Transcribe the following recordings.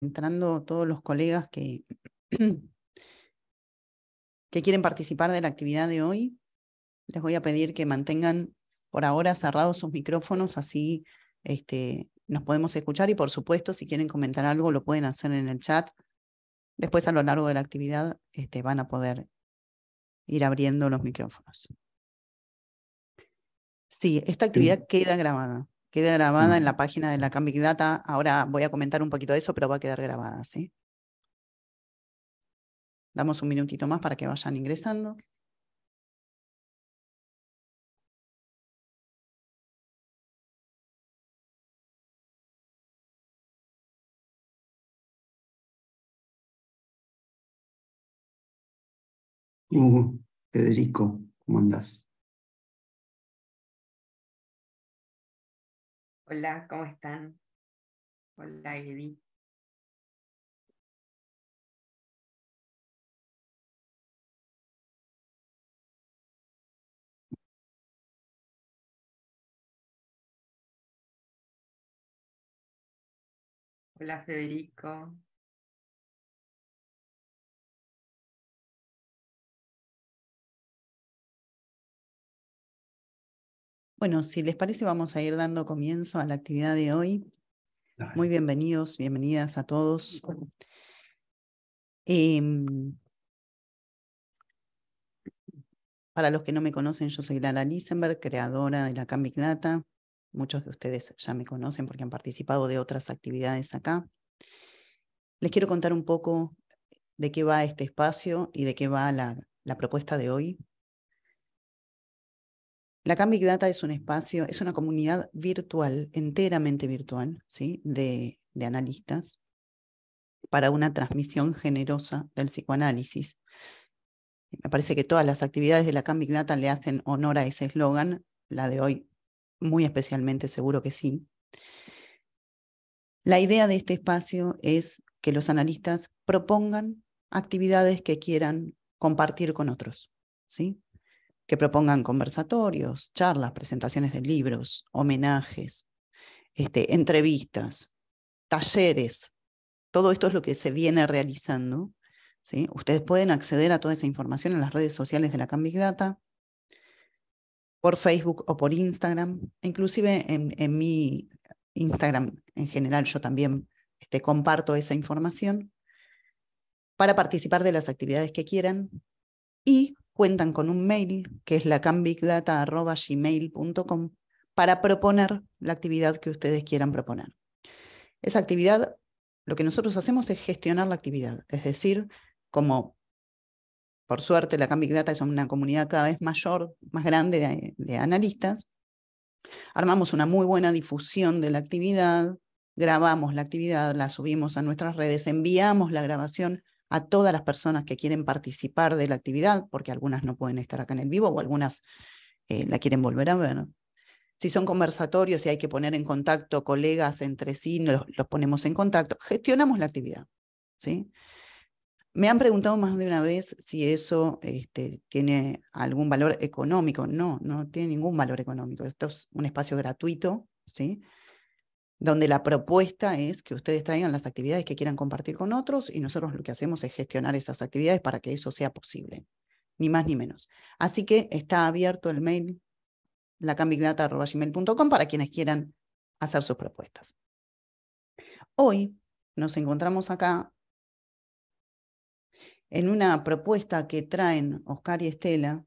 entrando todos los colegas que, que quieren participar de la actividad de hoy. Les voy a pedir que mantengan por ahora cerrados sus micrófonos, así nos podemos escuchar y por supuesto si quieren comentar algo lo pueden hacer en el chat. Después a lo largo de la actividad van a poder ir abriendo los micrófonos. Sí, esta actividad queda grabada. Queda grabada en la página de la Cambic Data. Ahora voy a comentar un poquito de eso, pero va a quedar grabada, ¿sí? Damos un minutito más para que vayan ingresando. Federico, ¿cómo andás? Hola, ¿cómo están? Hola, Eddie. Hola, Federico. Bueno, si les parece, vamos a ir dando comienzo a la actividad de hoy. Dale. Muy bienvenidos, bienvenidas a todos. Para los que no me conocen, yo soy Lara Lisenberg, creadora de la Cambic Data. Muchos de ustedes ya me conocen porque han participado de otras actividades acá. Les quiero contar un poco de qué va este espacio y de qué va la propuesta de hoy. La Cambic Data es un espacio, es una comunidad virtual, enteramente virtual, ¿sí? de analistas, para una transmisión generosa del psicoanálisis. Me parece que todas las actividades de la Cambic Data le hacen honor a ese eslogan, la de hoy muy especialmente, seguro que sí. La idea de este espacio es que los analistas propongan actividades que quieran compartir con otros, ¿sí? Que propongan conversatorios, charlas, presentaciones de libros, homenajes, entrevistas, talleres. Todo esto es lo que se viene realizando, ¿sí? Ustedes pueden acceder a toda esa información en las redes sociales de la Cambic Data, por Facebook o por Instagram. Inclusive en mi Instagram en general yo también comparto esa información para participar de las actividades que quieran y cuentan con un mail que es lacambicdata@gmail.com para proponer la actividad que ustedes quieran proponer. Esa actividad, lo que nosotros hacemos es gestionar la actividad, es decir, como por suerte la Cambic Data es una comunidad cada vez mayor, más grande de analistas, armamos una muy buena difusión de la actividad, grabamos la actividad, la subimos a nuestras redes, enviamos la grabación a todas las personas que quieren participar de la actividad, porque algunas no pueden estar acá en el vivo o algunas la quieren volver a ver. Si son conversatorios y hay que poner en contacto colegas entre sí, los ponemos en contacto, gestionamos la actividad, ¿sí? Me han preguntado más de una vez si eso tiene algún valor económico. No, no tiene ningún valor económico. Esto es un espacio gratuito, ¿sí? Donde la propuesta es que ustedes traigan las actividades que quieran compartir con otros y nosotros lo que hacemos es gestionar esas actividades para que eso sea posible, ni más ni menos. Así que está abierto el mail lacambicdata@gmail.com para quienes quieran hacer sus propuestas. Hoy nos encontramos acá en una propuesta que traen Oscar y Estela.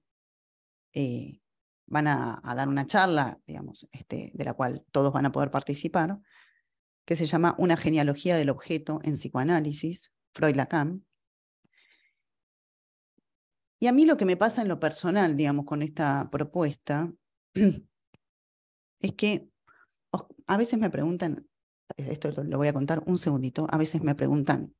Van a dar una charla, digamos, de la cual todos van a poder participar, que se llama Una genealogía del objeto en psicoanálisis, Freud-Lacan. Y a mí lo que me pasa en lo personal, digamos, con esta propuesta, es que a veces me preguntan, esto lo voy a contar un segundito, a veces me preguntan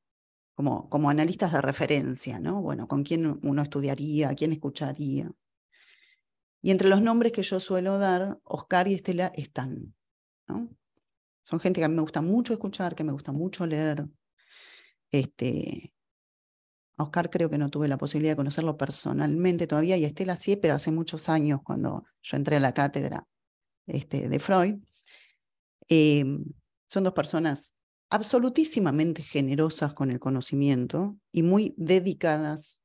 como analistas de referencia, ¿no? Bueno, ¿con quién uno estudiaría? ¿Quién escucharía? Y entre los nombres que yo suelo dar, Oscar y Estela están, ¿no? Son gente que a mí me gusta mucho escuchar, que me gusta mucho leer. A Oscar creo que no tuve la posibilidad de conocerlo personalmente todavía, y a Estela sí, pero hace muchos años cuando yo entré a la cátedra de Freud. Son dos personas absolutísimamente generosas con el conocimiento y muy dedicadas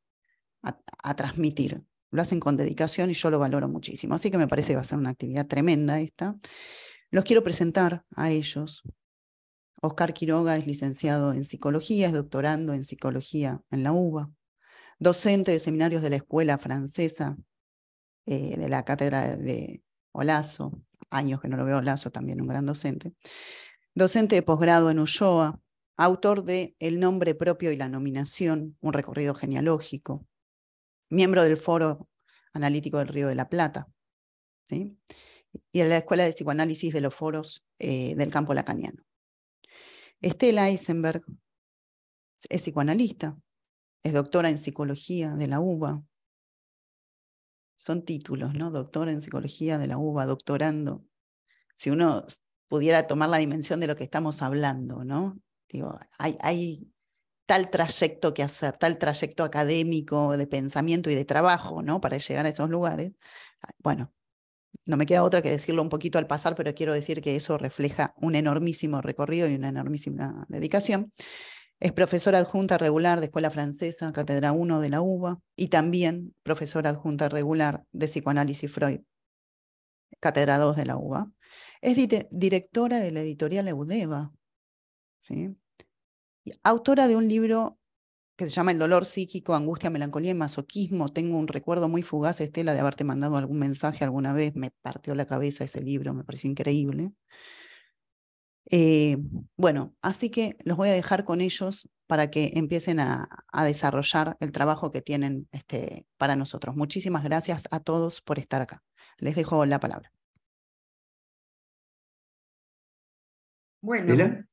a transmitir. Lo hacen con dedicación y yo lo valoro muchísimo. Así que me parece que va a ser una actividad tremenda esta. Los quiero presentar a ellos. Oscar Quiroga es licenciado en psicología, es doctorando en psicología en la UBA, docente de seminarios de la Escuela Francesa, de la cátedra de Olazo, años que no lo veo Olazo, también un gran docente, docente de posgrado en Ulloa, autor de El nombre propio y la nominación, un recorrido genealógico, miembro del Foro Analítico del Río de la Plata, ¿sí? Y de la Escuela de Psicoanálisis de los Foros del Campo Lacaniano. Estela Eisenberg es psicoanalista, es doctora en psicología de la UBA. Son títulos, ¿no? Doctora en psicología de la UBA, doctorando. Si uno pudiera tomar la dimensión de lo que estamos hablando, ¿no? Digo, hay tal trayecto que hacer, tal trayecto académico, de pensamiento y de trabajo, ¿no? Para llegar a esos lugares. Bueno, no me queda otra que decirlo un poquito al pasar, pero quiero decir que eso refleja un enormísimo recorrido y una enormísima dedicación. Es profesora adjunta regular de Escuela Francesa, Cátedra 1 de la UBA, y también profesora adjunta regular de Psicoanálisis Freud, Cátedra 2 de la UBA. Es directora de la editorial Eudeva, ¿sí? Y autora de un libro que se llama El dolor psíquico, angustia, melancolía y masoquismo. Tengo un recuerdo muy fugaz, Estela, de haberte mandado algún mensaje alguna vez. Me partió la cabeza ese libro, me pareció increíble. Bueno, así que los voy a dejar con ellos para que empiecen a desarrollar el trabajo que tienen para nosotros. Muchísimas gracias a todos por estar acá. Les dejo la palabra. Bueno, ¿Estela?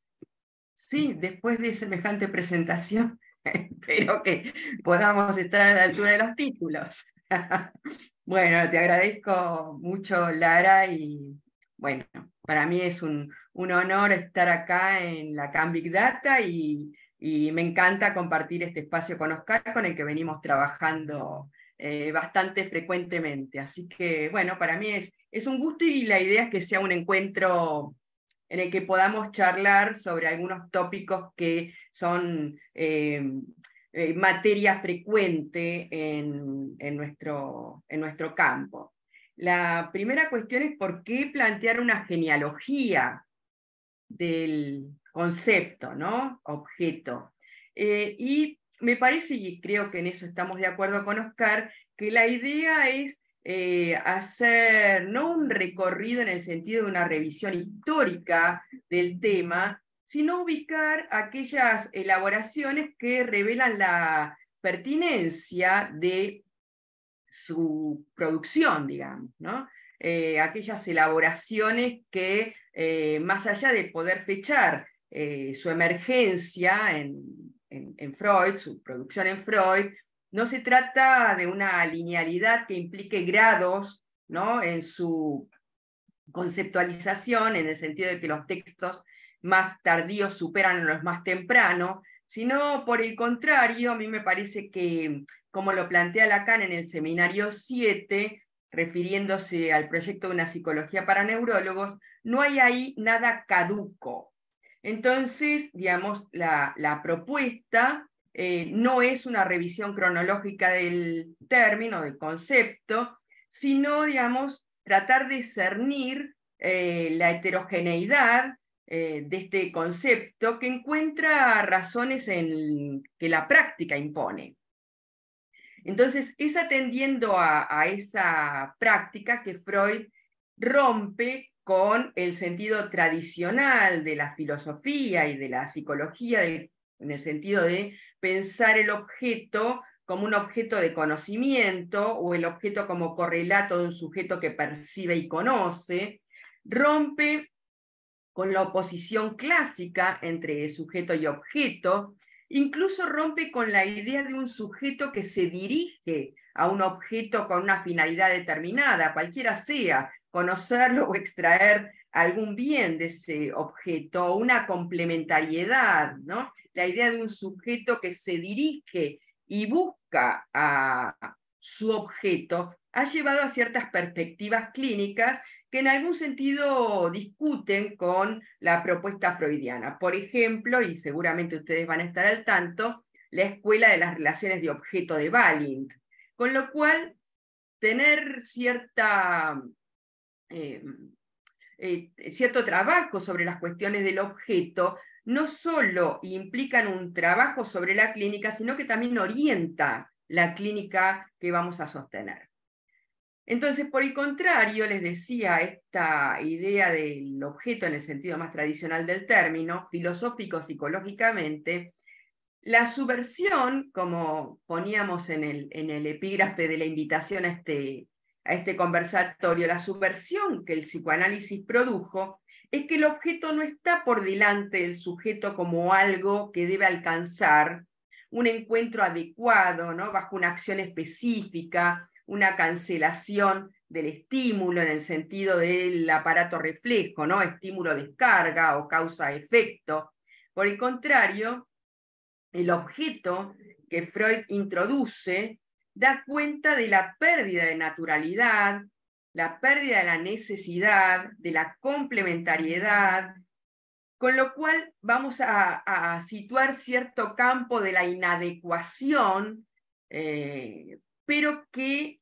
sí, después de semejante presentación, espero que podamos estar a la altura de los títulos. Bueno, te agradezco mucho, Lara, y bueno, para mí es un honor estar acá en la CAN Big Data y me encanta compartir este espacio con Oscar, con el que venimos trabajando bastante frecuentemente. Así que, bueno, para mí es un gusto y la idea es que sea un encuentro en el que podamos charlar sobre algunos tópicos que son materia frecuente en nuestro campo. La primera cuestión es por qué plantear una genealogía del concepto, ¿no? Objeto. Y me parece, y creo que en eso estamos de acuerdo con Oscar, que la idea es hacer no un recorrido en el sentido de una revisión histórica del tema, sino ubicar aquellas elaboraciones que revelan la pertinencia de su producción, digamos, ¿no? Aquellas elaboraciones que, más allá de poder fechar su emergencia en Freud, su producción en Freud, no se trata de una linealidad que implique grados, ¿no? En su conceptualización, en el sentido de que los textos más tardíos superan a los más tempranos, sino por el contrario, a mí me parece que, como lo plantea Lacan en el seminario 7, refiriéndose al proyecto de una psicología para neurólogos, no hay ahí nada caduco. Entonces, digamos, la propuesta no es una revisión cronológica del término, del concepto, sino, digamos, tratar de discernir la heterogeneidad de este concepto que encuentra razones en que la práctica impone. Entonces, es atendiendo a esa práctica que Freud rompe con el sentido tradicional de la filosofía y de la psicología, en el sentido de pensar el objeto como un objeto de conocimiento o el objeto como correlato de un sujeto que percibe y conoce, rompe con la oposición clásica entre sujeto y objeto, incluso rompe con la idea de un sujeto que se dirige a un objeto con una finalidad determinada, cualquiera sea, conocerlo o extraer algún bien de ese objeto, una complementariedad, ¿no? La idea de un sujeto que se dirige y busca a su objeto ha llevado a ciertas perspectivas clínicas que en algún sentido discuten con la propuesta freudiana. Por ejemplo, y seguramente ustedes van a estar al tanto, la escuela de las relaciones de objeto de Balint. Con lo cual, tener cierto trabajo sobre las cuestiones del objeto no solo implican un trabajo sobre la clínica, sino que también orienta la clínica que vamos a sostener. Entonces, por el contrario, les decía, esta idea del objeto en el sentido más tradicional del término, filosófico psicológicamente, la subversión, como poníamos en el epígrafe de la invitación a este conversatorio, la subversión que el psicoanálisis produjo es que el objeto no está por delante del sujeto como algo que debe alcanzar un encuentro adecuado, ¿no? Bajo una acción específica, una cancelación del estímulo en el sentido del aparato reflejo, ¿no? Estímulo-descarga o causa-efecto. Por el contrario, el objeto que Freud introduce da cuenta de la pérdida de naturalidad, la pérdida de la necesidad, de la complementariedad, con lo cual vamos a situar cierto campo de la inadecuación, pero que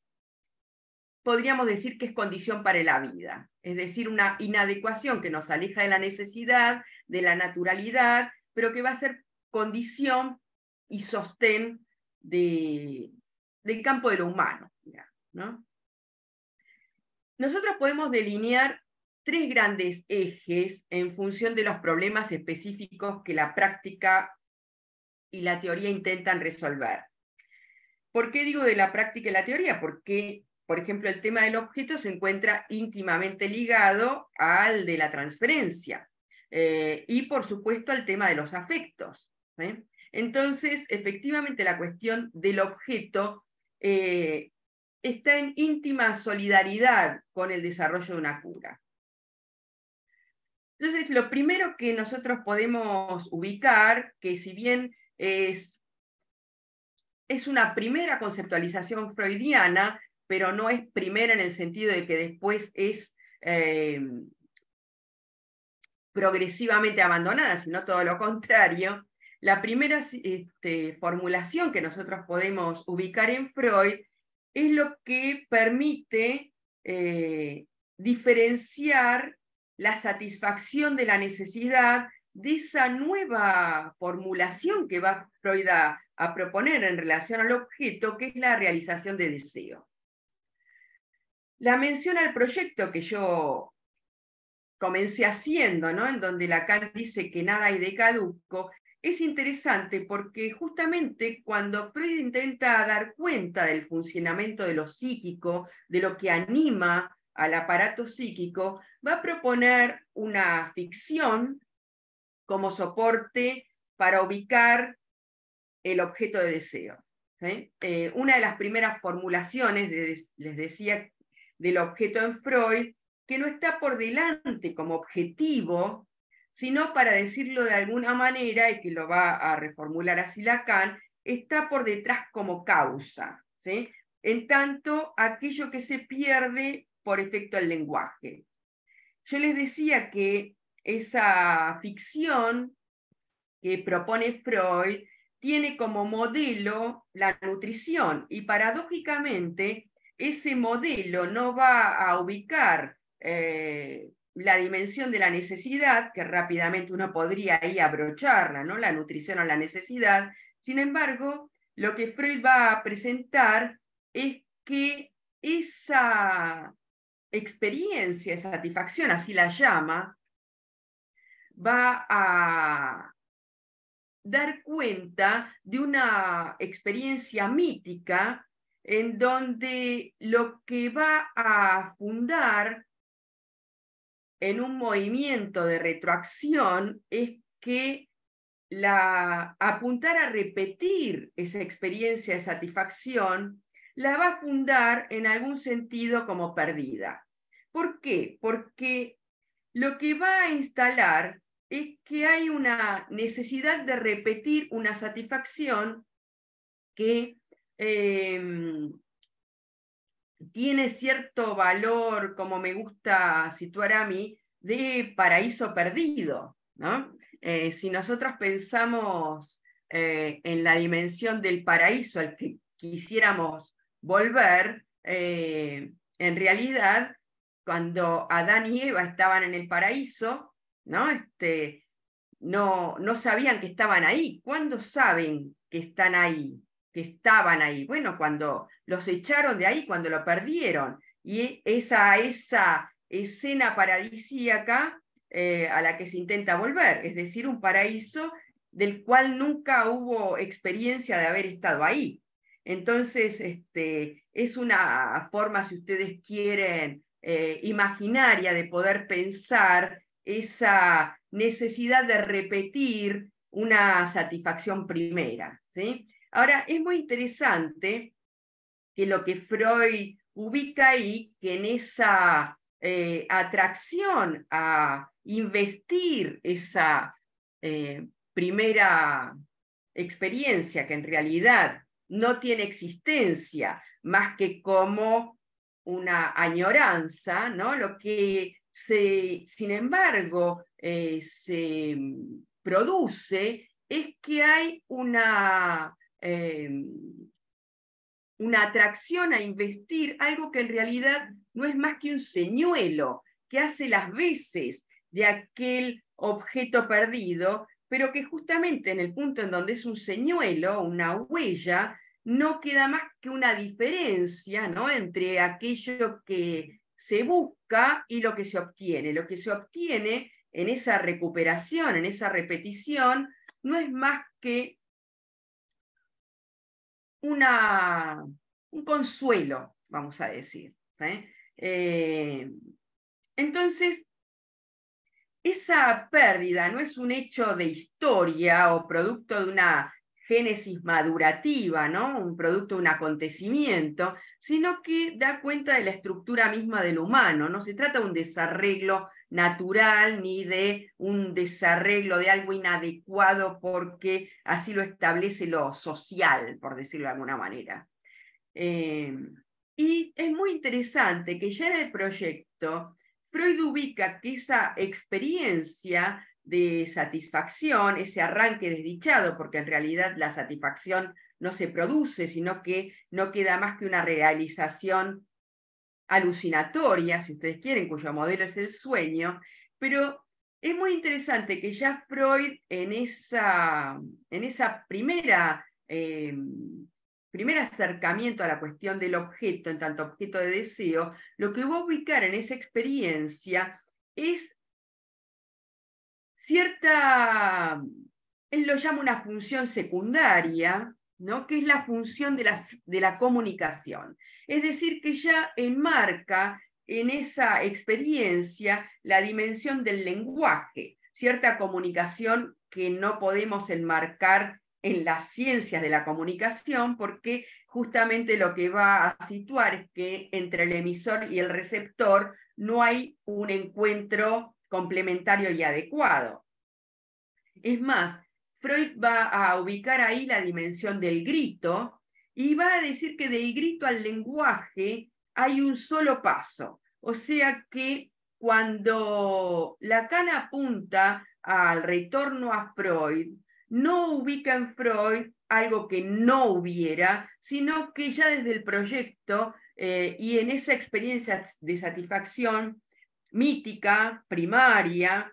podríamos decir que es condición para la vida. Es decir, una inadecuación que nos aleja de la necesidad, de la naturalidad, pero que va a ser condición y sostén del campo de lo humano, ¿no? Nosotros podemos delinear tres grandes ejes en función de los problemas específicos que la práctica y la teoría intentan resolver. ¿Por qué digo de la práctica y la teoría? Porque, por ejemplo, el tema del objeto se encuentra íntimamente ligado al de la transferencia y, por supuesto, al tema de los afectos. Entonces, efectivamente, la cuestión del objeto está en íntima solidaridad con el desarrollo de una cura. Entonces, lo primero que nosotros podemos ubicar, que si bien es una primera conceptualización freudiana, pero no es primera en el sentido de que después es progresivamente abandonada, sino todo lo contrario. La primera formulación que nosotros podemos ubicar en Freud es lo que permite diferenciar la satisfacción de la necesidad de esa nueva formulación que va Freud a proponer en relación al objeto, que es la realización de deseo. La mención al proyecto que yo comencé haciendo, ¿no? En donde Lacan dice que nada hay de caduco, es interesante porque justamente cuando Freud intenta dar cuenta del funcionamiento de lo psíquico, de lo que anima al aparato psíquico, va a proponer una ficción como soporte para ubicar el objeto de deseo. ¿Sí? Una de las primeras formulaciones, les decía, del objeto en Freud, que no está por delante como objetivo, sino, para decirlo de alguna manera, y que lo va a reformular así Lacan, está por detrás como causa, ¿sí? En tanto, aquello que se pierde por efecto del lenguaje. Yo les decía que esa ficción que propone Freud tiene como modelo la nutrición, y paradójicamente ese modelo no va a ubicar la dimensión de la necesidad, que rápidamente uno podría ahí abrocharla, ¿no? La nutrición o la necesidad. Sin embargo, lo que Freud va a presentar es que esa experiencia, esa satisfacción, así la llama, va a dar cuenta de una experiencia mítica en donde lo que va a fundar en un movimiento de retroacción es que apuntar a repetir esa experiencia de satisfacción la va a fundar en algún sentido como perdida. ¿Por qué? Porque lo que va a instalar es que hay una necesidad de repetir una satisfacción que tiene cierto valor, como me gusta situar a mí, de paraíso perdido, ¿no? Si nosotros pensamos en la dimensión del paraíso al que quisiéramos volver, en realidad, cuando Adán y Eva estaban en el paraíso, ¿no? No sabían que estaban ahí. ¿Cuándo saben que están ahí? Que estaban ahí. Bueno, cuando los echaron de ahí, cuando lo perdieron. Y esa escena paradisíaca a la que se intenta volver, es decir, un paraíso del cual nunca hubo experiencia de haber estado ahí. Entonces, es una forma, si ustedes quieren, imaginaria de poder pensar esa necesidad de repetir una satisfacción primera, ¿sí? Ahora, es muy interesante que lo que Freud ubica ahí, que en esa atracción a investir esa primera experiencia, que en realidad no tiene existencia más que como una añoranza, ¿no? Lo que sin embargo, se produce es que hay una atracción a investir algo que en realidad no es más que un señuelo que hace las veces de aquel objeto perdido, pero que justamente en el punto en donde es un señuelo, una huella, no queda más que una diferencia, ¿no?, entre aquello que se busca y lo que se obtiene. Lo que se obtiene en esa recuperación, en esa repetición, no es más que un consuelo, vamos a decir. Entonces, esa pérdida no es un hecho de historia o producto de una génesis madurativa, ¿no?, un producto de un acontecimiento, sino que da cuenta de la estructura misma del humano. No se trata de un desarreglo natural ni de un desarreglo de algo inadecuado porque así lo establece lo social, por decirlo de alguna manera. Y es muy interesante que ya en el proyecto Freud ubica que esa experiencia de satisfacción, ese arranque desdichado, porque en realidad la satisfacción no se produce, sino que no queda más que una realización alucinatoria, si ustedes quieren, cuyo modelo es el sueño, pero es muy interesante que ya Freud en esa primer acercamiento a la cuestión del objeto, en tanto objeto de deseo, lo que va a ubicar en esa experiencia es cierta, él lo llama una función secundaria, ¿no?, que es la función de la comunicación. Es decir, que ya enmarca en esa experiencia la dimensión del lenguaje, cierta comunicación que no podemos enmarcar en las ciencias de la comunicación, porque justamente lo que va a situar es que entre el emisor y el receptor no hay un encuentro complementario y adecuado. Es más, Freud va a ubicar ahí la dimensión del grito y va a decir que del grito al lenguaje hay un solo paso. O sea que cuando Lacan apunta al retorno a Freud, no ubica en Freud algo que no hubiera, sino que ya desde el proyecto y en esa experiencia de satisfacción mítica, primaria,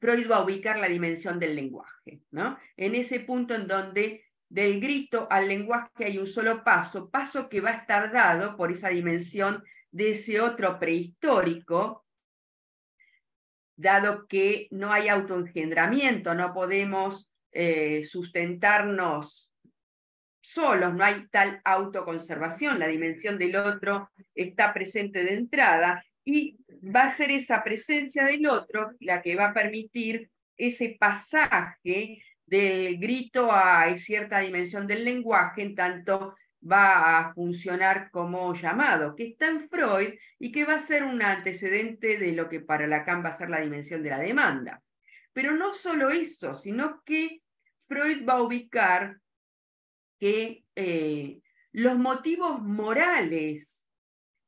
Freud va a ubicar la dimensión del lenguaje, ¿no?, en ese punto en donde del grito al lenguaje hay un solo paso, paso que va a estar dado por esa dimensión de ese otro prehistórico, dado que no hay autoengendramiento, no podemos sustentarnos solos, no hay tal autoconservación, la dimensión del otro está presente de entrada, y va a ser esa presencia del otro la que va a permitir ese pasaje del grito a cierta dimensión del lenguaje, en tanto va a funcionar como llamado, que está en Freud y que va a ser un antecedente de lo que para Lacan va a ser la dimensión de la demanda. Pero no solo eso, sino que Freud va a ubicar que los motivos morales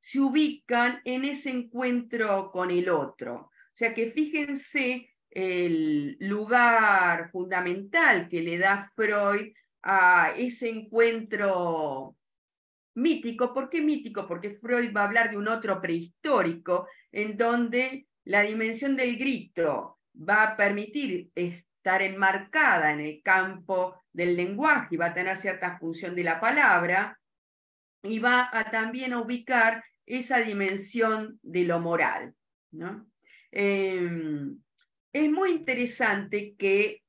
se ubican en ese encuentro con el otro. O sea que fíjense el lugar fundamental que le da Freud a ese encuentro mítico. ¿Por qué mítico? Porque Freud va a hablar de un otro prehistórico, en donde la dimensión del grito va a permitir estar enmarcada en el campo del lenguaje y va a tener cierta función de la palabra, y va a también a ubicar esa dimensión de lo moral, ¿no? Es muy interesante que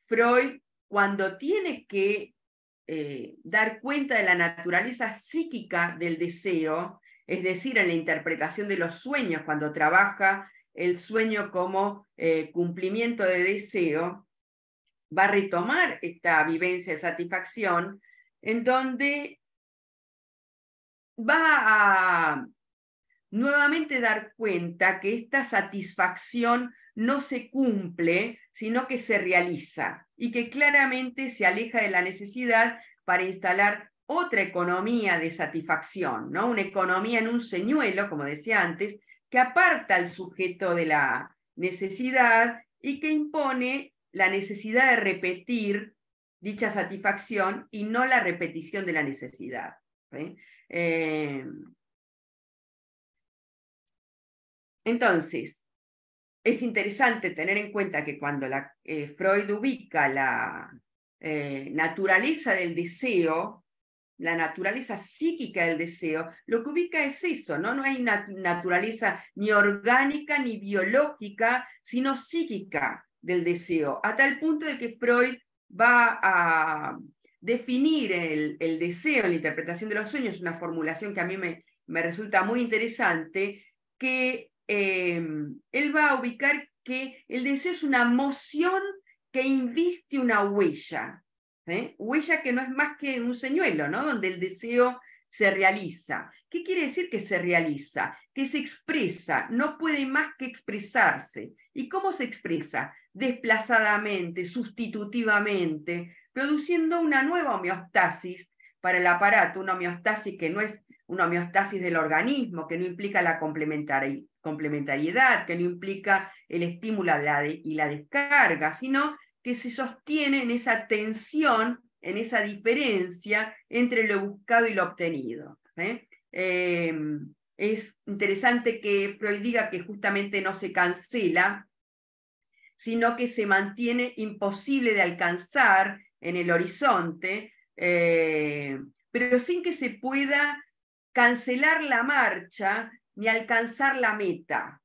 Freud, cuando tiene que dar cuenta de la naturaleza psíquica del deseo, es decir, en la interpretación de los sueños, cuando trabaja el sueño como cumplimiento de deseo, va a retomar esta vivencia de satisfacción, en donde va a nuevamente dar cuenta que esta satisfacción no se cumple, sino que se realiza, y que claramente se aleja de la necesidad para instalar otra economía de satisfacción, ¿no? Una economía en un señuelo, como decía antes, que aparta al sujeto de la necesidad y que impone la necesidad de repetir dicha satisfacción y no la repetición de la necesidad, ¿sí? Entonces, es interesante tener en cuenta que cuando Freud ubica la naturaleza del deseo, la naturaleza psíquica del deseo, lo que ubica es eso, ¿no? No hay naturaleza ni orgánica ni biológica, sino psíquica del deseo, a tal punto de que Freud va a definir el deseo en la interpretación de los sueños, una formulación que a mí me resulta muy interesante, que él va a ubicar que el deseo es una moción que inviste una huella, huella que no es más que un señuelo, ¿no? Donde el deseo se realiza. ¿Qué quiere decir que se realiza? Que se expresa, no puede más que expresarse. ¿Y cómo se expresa? Desplazadamente, sustitutivamente, produciendo una nueva homeostasis para el aparato, una homeostasis que no es una homeostasis del organismo, que no implica la complementariedad, que no implica el estímulo y la descarga, sino que se sostiene en esa tensión, en esa diferencia entre lo buscado y lo obtenido. Es interesante que Freud diga que justamente no se cancela, sino que se mantiene imposible de alcanzar en el horizonte, pero sin que se pueda cancelar la marcha ni alcanzar la meta,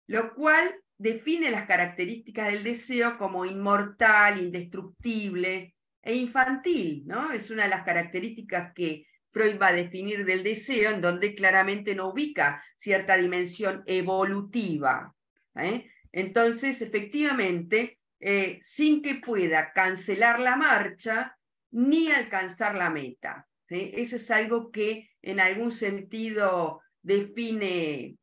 lo cual define las características del deseo como inmortal, indestructible e infantil, ¿no? Es una de las características que Freud va a definir del deseo, en donde claramente no ubica cierta dimensión evolutiva. Entonces, efectivamente, sin que pueda cancelar la marcha ni alcanzar la meta. ¿Sí? Eso es algo que en algún sentido define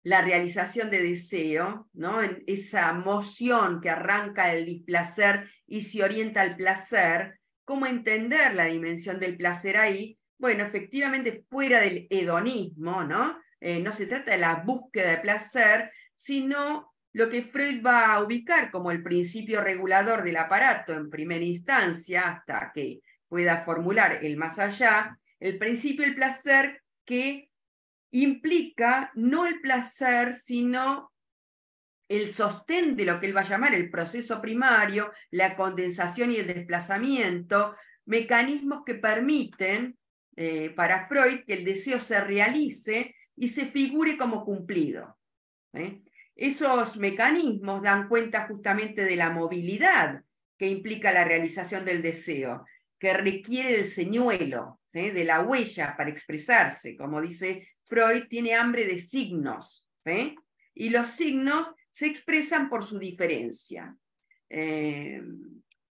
la realización de deseo, ¿no? En esa moción que arranca del displacer y se orienta al placer. ¿Cómo entender la dimensión del placer ahí? Bueno, efectivamente fuera del hedonismo, ¿no? No se trata de la búsqueda de placer, sino lo que Freud va a ubicar como el principio regulador del aparato en primera instancia, hasta que pueda formular el más allá, el principio del placer que implica no el placer, sino el sostén de lo que él va a llamar el proceso primario, la condensación y el desplazamiento, mecanismos que permiten para Freud que el deseo se realice y se figure como cumplido. Esos mecanismos dan cuenta justamente de la movilidad que implica la realización del deseo, que requiere del señuelo, de la huella para expresarse. Como dice Freud, tiene hambre de signos, y los signos se expresan por su diferencia.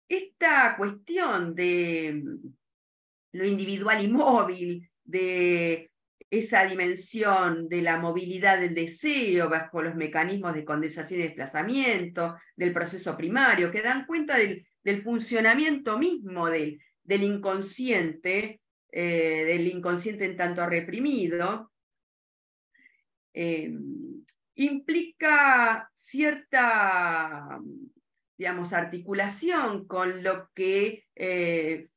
Esta cuestión de lo individual y móvil, de esa dimensión de la movilidad del deseo bajo los mecanismos de condensación y desplazamiento, del proceso primario, que dan cuenta del funcionamiento mismo del inconsciente, del inconsciente en tanto reprimido, implica cierta, digamos, articulación con lo que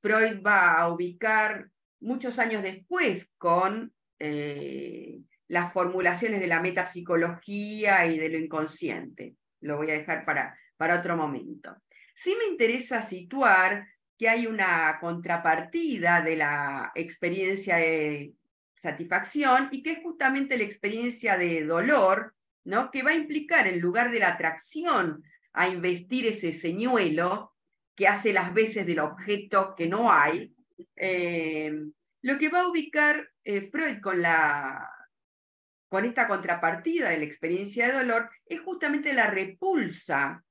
Freud va a ubicar muchos años después con las formulaciones de la metapsicología y de lo inconsciente. Lo voy a dejar para otro momento. Sí me interesa situar que hay una contrapartida de la experiencia de satisfacción y que es justamente la experiencia de dolor, ¿no? Que va a implicar, en lugar de la atracción a investir ese señuelo que hace las veces del objeto que no hay, lo que va a ubicar Freud con esta contrapartida de la experiencia de dolor es justamente la repulsa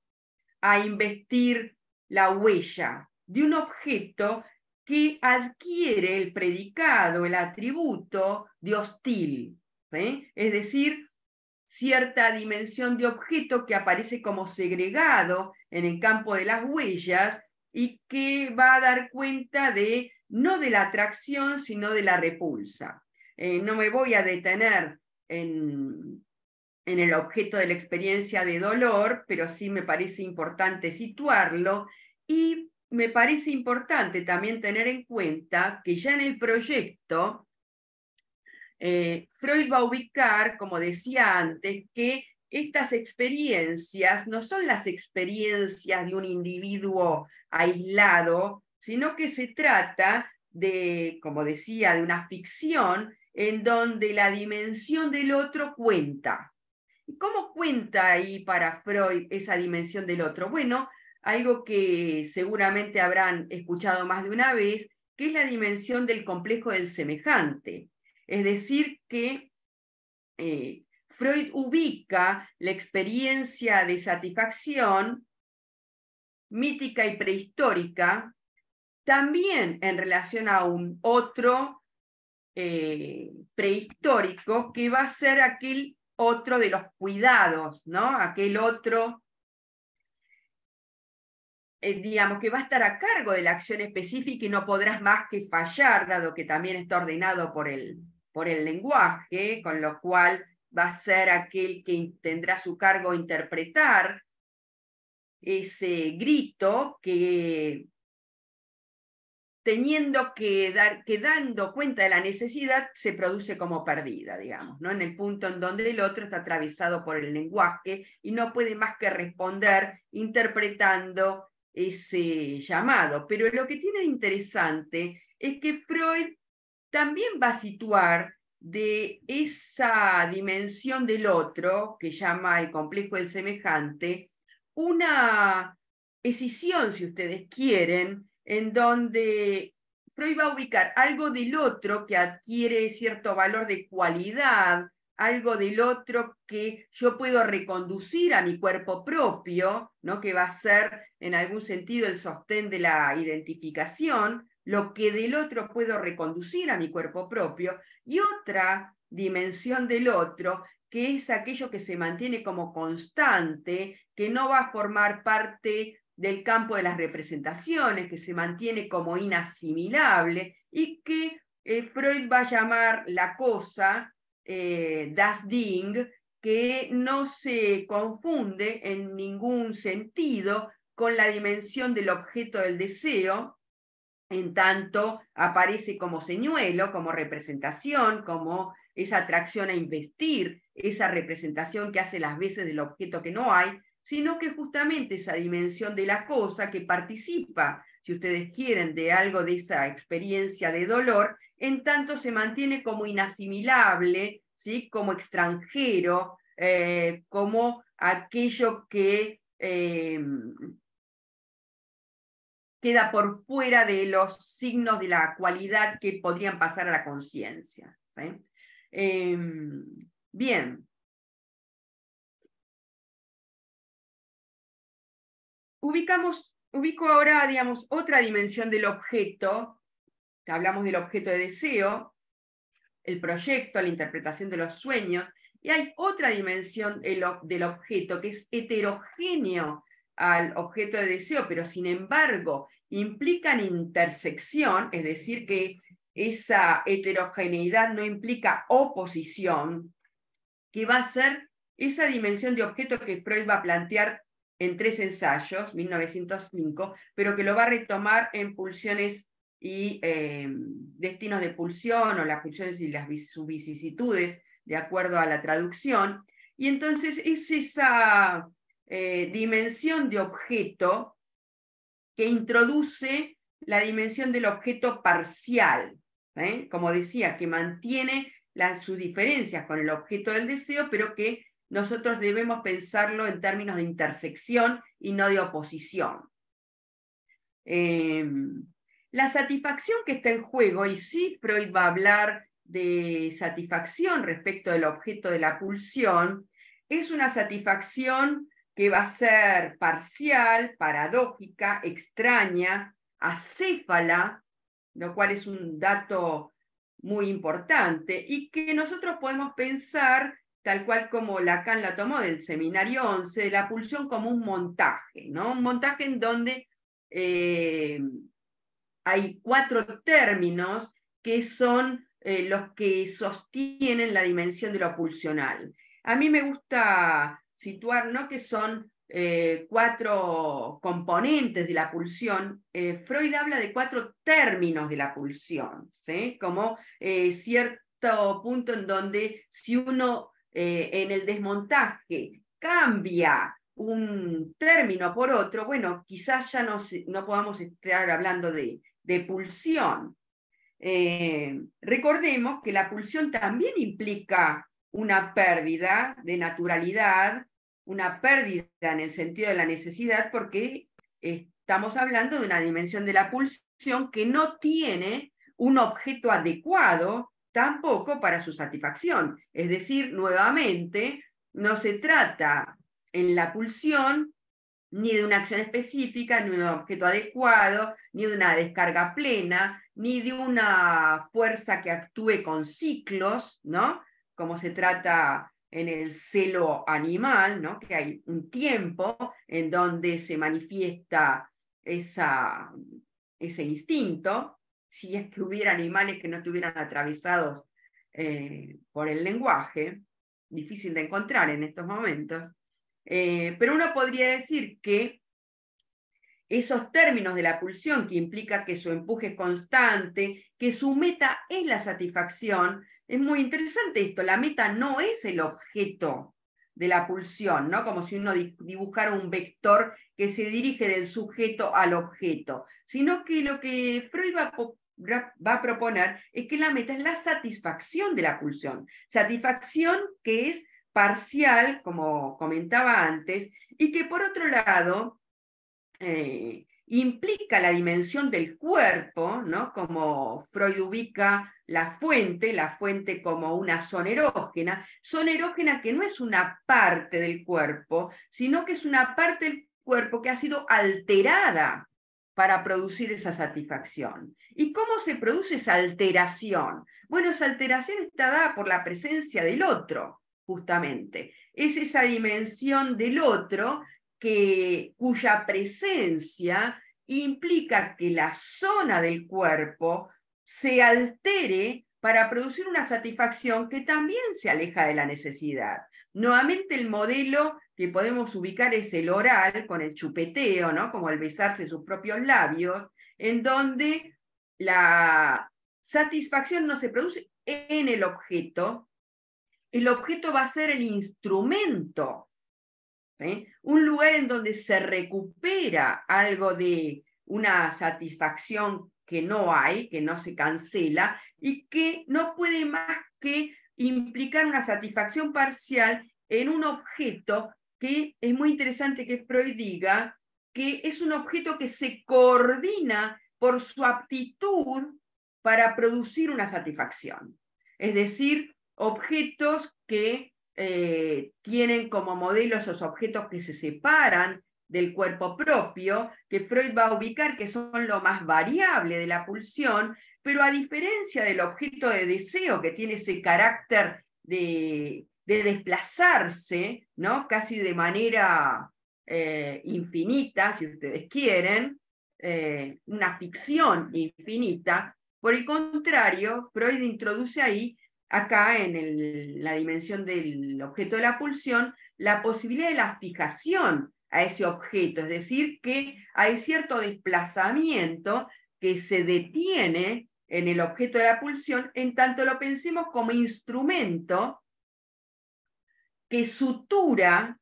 a investir la huella de un objeto que adquiere el predicado, el atributo de hostil, ¿sí? Es decir, cierta dimensión de objeto que aparece como segregado en el campo de las huellas y que va a dar cuenta de no de la atracción, sino de la repulsa. No me voy a detener en el objeto de la experiencia de dolor, pero sí me parece importante situarlo y me parece importante también tener en cuenta que ya en el proyecto Freud va a ubicar, como decía antes, que estas experiencias no son las experiencias de un individuo aislado, sino que se trata de, como decía, de una ficción en donde la dimensión del otro cuenta. ¿Cómo cuenta ahí para Freud esa dimensión del otro? Bueno, algo que seguramente habrán escuchado más de una vez, que es la dimensión del complejo del semejante. Es decir, que Freud ubica la experiencia de satisfacción mítica y prehistórica también en relación a un otro prehistórico que va a ser aquel otro de los cuidados, ¿no? Aquel otro, digamos, que va a estar a cargo de la acción específica y no podrás más que fallar, dado que también está ordenado por el lenguaje, con lo cual va a ser aquel que tendrá a su cargo interpretar ese grito que teniendo que dando cuenta de la necesidad, se produce como perdida, digamos, ¿no? En el punto en donde el otro está atravesado por el lenguaje y no puede más que responder interpretando ese llamado. Pero lo que tiene de interesante es que Freud también va a situar de esa dimensión del otro, que llama el complejo del semejante, una escisión, si ustedes quieren, en donde Freud va a ubicar algo del otro que adquiere cierto valor de cualidad, algo del otro que yo puedo reconducir a mi cuerpo propio, ¿no? Que va a ser en algún sentido el sostén de la identificación, lo que del otro puedo reconducir a mi cuerpo propio, y otra dimensión del otro que es aquello que se mantiene como constante, que no va a formar parte del campo de las representaciones, que se mantiene como inasimilable y que Freud va a llamar la cosa, das Ding, que no se confunde en ningún sentido con la dimensión del objeto del deseo, en tanto aparece como señuelo, como representación, como esa atracción a investir, esa representación que hace las veces del objeto que no hay, sino que justamente esa dimensión de la cosa que participa, si ustedes quieren, de algo de esa experiencia de dolor, en tanto se mantiene como inasimilable, ¿sí? Como extranjero, como aquello que queda por fuera de los signos de la cualidad que podrían pasar a la conciencia. ¿Sí? Bien. Ubico ahora, digamos, otra dimensión del objeto. Hablamos del objeto de deseo, el proyecto, la interpretación de los sueños, y hay otra dimensión del objeto que es heterogéneo al objeto de deseo, pero sin embargo implican intersección, es decir, que esa heterogeneidad no implica oposición, que va a ser esa dimensión de objeto que Freud va a plantear en 3 ensayos, 1905, pero que lo va a retomar en Pulsiones y Destinos de Pulsión, o las pulsiones y sus vicisitudes, de acuerdo a la traducción. Y entonces es esa dimensión de objeto que introduce la dimensión del objeto parcial, como decía, que mantiene sus diferencias con el objeto del deseo, pero que nosotros debemos pensarlo en términos de intersección y no de oposición. La satisfacción que está en juego, y sí Freud va a hablar de satisfacción respecto del objeto de la pulsión, es una satisfacción que va a ser parcial, paradójica, extraña, acéfala, lo cual es un dato muy importante, y que nosotros podemos pensar, tal cual como Lacan la tomó del Seminario 11, de la pulsión como un montaje, ¿no? Un montaje en donde hay 4 términos que son los que sostienen la dimensión de lo pulsional. A mí me gusta situar, ¿no?, que son 4 componentes de la pulsión. Freud habla de 4 términos de la pulsión, ¿sí? Como cierto punto en donde si uno en el desmontaje cambia un término por otro, bueno, quizás ya no podamos estar hablando de pulsión. Recordemos que la pulsión también implica una pérdida de naturalidad, una pérdida en el sentido de la necesidad, porque estamos hablando de una dimensión de la pulsión que no tiene un objeto adecuado tampoco para su satisfacción. Es decir, nuevamente, no se trata en la pulsión ni de una acción específica, ni de un objeto adecuado, ni de una descarga plena, ni de una fuerza que actúe con ciclos, ¿no? Como se trata en el celo animal, ¿no? Que hay un tiempo en donde se manifiesta ese instinto, si es que hubiera animales que no estuvieran atravesados por el lenguaje, difícil de encontrar en estos momentos. Pero uno podría decir que esos términos de la pulsión, que implica que su empuje es constante, que su meta es la satisfacción, es muy interesante esto. La meta no es el objeto de la pulsión, ¿no? Como si uno dibujara un vector que se dirige del sujeto al objeto, sino que lo que Freud va a proponer es que la meta es la satisfacción de la pulsión. Satisfacción que es parcial, como comentaba antes, y que por otro lado implica la dimensión del cuerpo, ¿no? Como Freud ubica la fuente como una zona erógena que no es una parte del cuerpo, sino que es una parte del cuerpo que ha sido alterada para producir esa satisfacción. ¿Y cómo se produce esa alteración? Bueno, esa alteración está dada por la presencia del otro, justamente. Es esa dimensión del otro cuya presencia implica que la zona del cuerpo se altere para producir una satisfacción que también se aleja de la necesidad. Nuevamente el modelo que podemos ubicar es el oral, con el chupeteo, ¿no? Como el besarse sus propios labios, en donde la satisfacción no se produce en el objeto va a ser el instrumento, ¿sí? Un lugar en donde se recupera algo de una satisfacción que no hay, que no se cancela, y que no puede más que implicar una satisfacción parcial en un objeto que es muy interesante que Freud diga que es un objeto que se coordina por su aptitud para producir una satisfacción. Es decir, objetos que tienen como modelo esos objetos que se separan del cuerpo propio, que Freud va a ubicar que son lo más variable de la pulsión, pero a diferencia del objeto de deseo, que tiene ese carácter de desplazarse, ¿no? Casi de manera infinita, si ustedes quieren, una ficción infinita, Por el contrario, Freud introduce ahí, acá en la dimensión del objeto de la pulsión, la posibilidad de la fijación a ese objeto, es decir, que hay cierto desplazamiento que se detiene en el objeto de la pulsión, en tanto lo pensemos como instrumento que sutura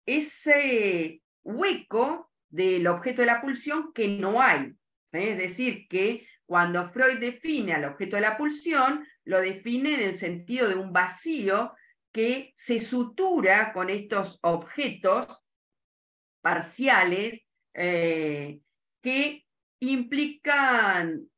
ese hueco del objeto de la pulsión que no hay. Es decir, que cuando Freud define al objeto de la pulsión, lo define en el sentido de un vacío que se sutura con estos objetos parciales que implican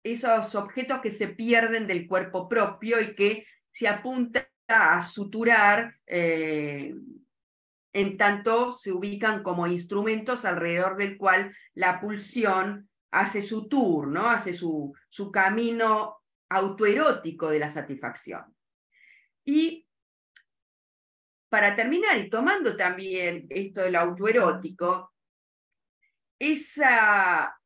esos objetos que se pierden del cuerpo propio y que se apunta a suturar en tanto se ubican como instrumentos alrededor del cual la pulsión hace su tour, ¿no? Hace su camino autoerótico de la satisfacción. Y para terminar, y tomando también esto del autoerótico, esa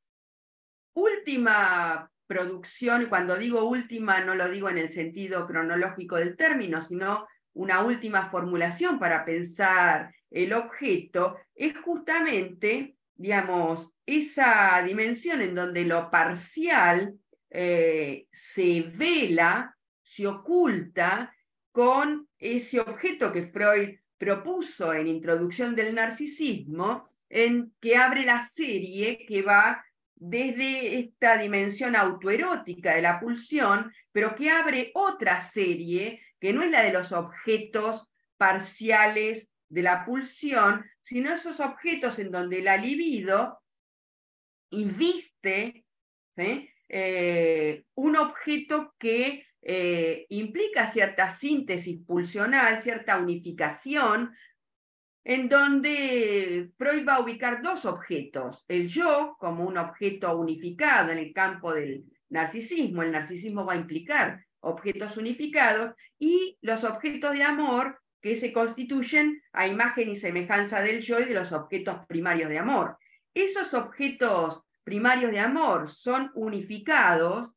última producción, y cuando digo última no lo digo en el sentido cronológico del término, sino una última formulación para pensar el objeto, es justamente, digamos, esa dimensión en donde lo parcial se vela, se oculta con ese objeto que Freud propuso en Introducción del Narcisismo, en que abre la serie que va desde esta dimensión autoerótica de la pulsión, pero que abre otra serie que no es la de los objetos parciales de la pulsión, sino esos objetos en donde la libido inviste, ¿sí? Un objeto que implica cierta síntesis pulsional, cierta unificación, en donde Freud va a ubicar dos objetos, el yo como un objeto unificado en el campo del narcisismo, el narcisismo va a implicar objetos unificados, y los objetos de amor que se constituyen a imagen y semejanza del yo y de los objetos primarios de amor. Esos objetos primarios de amor son unificados,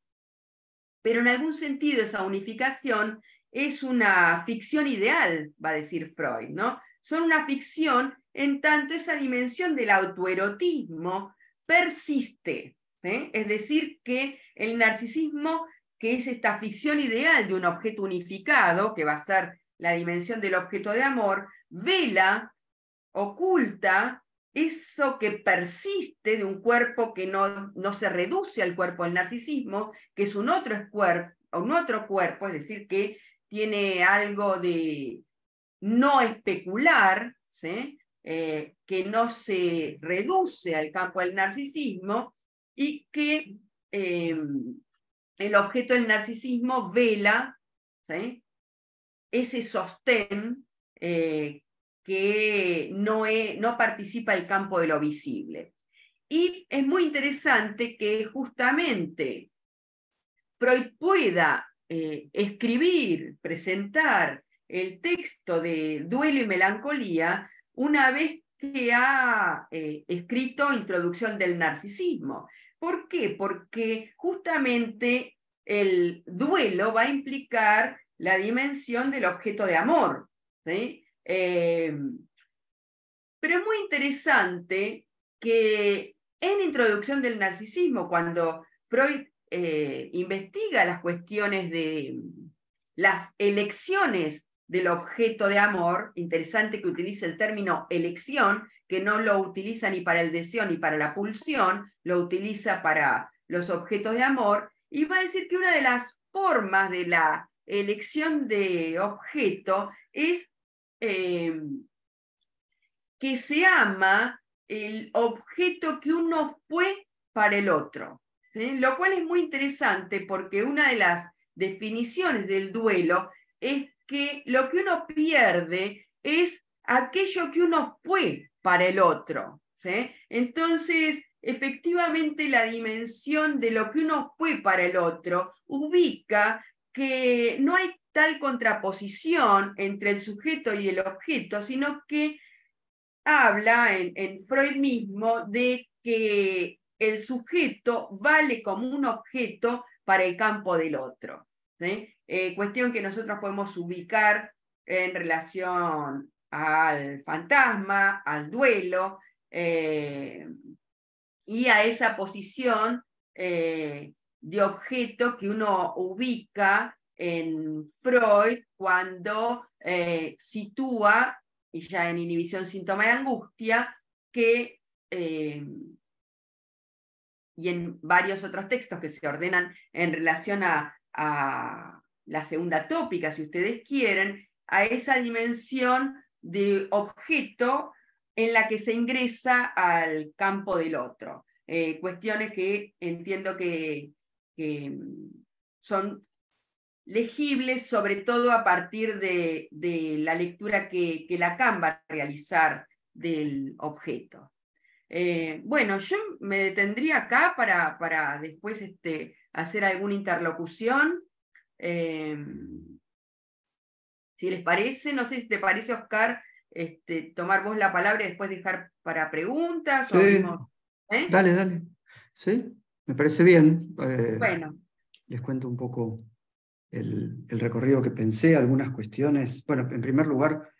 pero en algún sentido esa unificación es una ficción ideal, va a decir Freud, ¿no? Son una ficción en tanto esa dimensión del autoerotismo persiste, ¿sí? Es decir, que el narcisismo, que es esta ficción ideal de un objeto unificado, que va a ser la dimensión del objeto de amor, vela, oculta eso que persiste de un cuerpo que no se reduce al cuerpo del narcisismo, que es un otro cuerpo, es decir, que tiene algo de no especular, ¿sí? Que no se reduce al campo del narcisismo y que el objeto del narcisismo vela, ¿sí? Ese sostén que no participa del campo de lo visible. Y es muy interesante que justamente Freud pueda escribir, presentar el texto de Duelo y Melancolía una vez que ha escrito Introducción del Narcisismo. ¿Por qué? Porque justamente el duelo va a implicar la dimensión del objeto de amor, ¿sí? Pero es muy interesante que en Introducción del Narcisismo, cuando Freud investiga las cuestiones de las elecciones del objeto de amor, interesante que utilice el término elección, que no lo utiliza ni para el deseo ni para la pulsión, lo utiliza para los objetos de amor, y va a decir que una de las formas de la elección de objeto es que se ama el objeto que uno fue para el otro, ¿sí? Lo cual es muy interesante porque una de las definiciones del duelo es que lo que uno pierde es aquello que uno fue para el otro, ¿sí? Entonces, efectivamente, la dimensión de lo que uno fue para el otro ubica que no hay tal contraposición entre el sujeto y el objeto, sino que habla en Freud mismo de que el sujeto vale como un objeto para el campo del otro. ¿Sí? Cuestión que nosotros podemos ubicar en relación al fantasma, al duelo, y a esa posición de objeto que uno ubica en Freud cuando sitúa, y ya en Inhibición, Síntoma de Angustia, que, y en varios otros textos que se ordenan en relación a la segunda tópica, si ustedes quieren, a esa dimensión de objeto en la que se ingresa al campo del otro. Cuestiones que entiendo que son legibles, sobre todo a partir de la lectura que Lacan va a realizar del objeto. Bueno, yo me detendría acá para después hacer alguna interlocución. Si les parece, no sé si te parece, Oscar, tomar vos la palabra y después dejar para preguntas, o Sí, abrimos. dale, dale. ¿Sí? Me parece bien. Bueno. Les cuento un poco el recorrido que pensé, algunas cuestiones. Bueno, en primer lugar,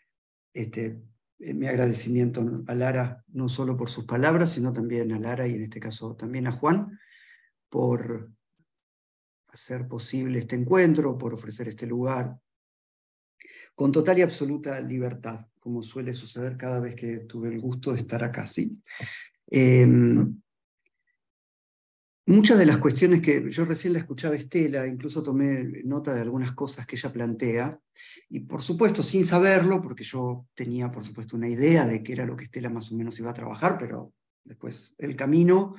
mi agradecimiento a Lara, no solo por sus palabras, sino también a Lara y en este caso también a Juan, por hacer posible este encuentro, por ofrecer este lugar, con total y absoluta libertad, como suele suceder cada vez que tuve el gusto de estar acá, ¿sí? Muchas de las cuestiones que yo recién la escuchaba a Estela, incluso tomé nota de algunas cosas que ella plantea, y por supuesto sin saberlo, porque yo tenía por supuesto una idea de qué era lo que Estela más o menos iba a trabajar, pero después el camino,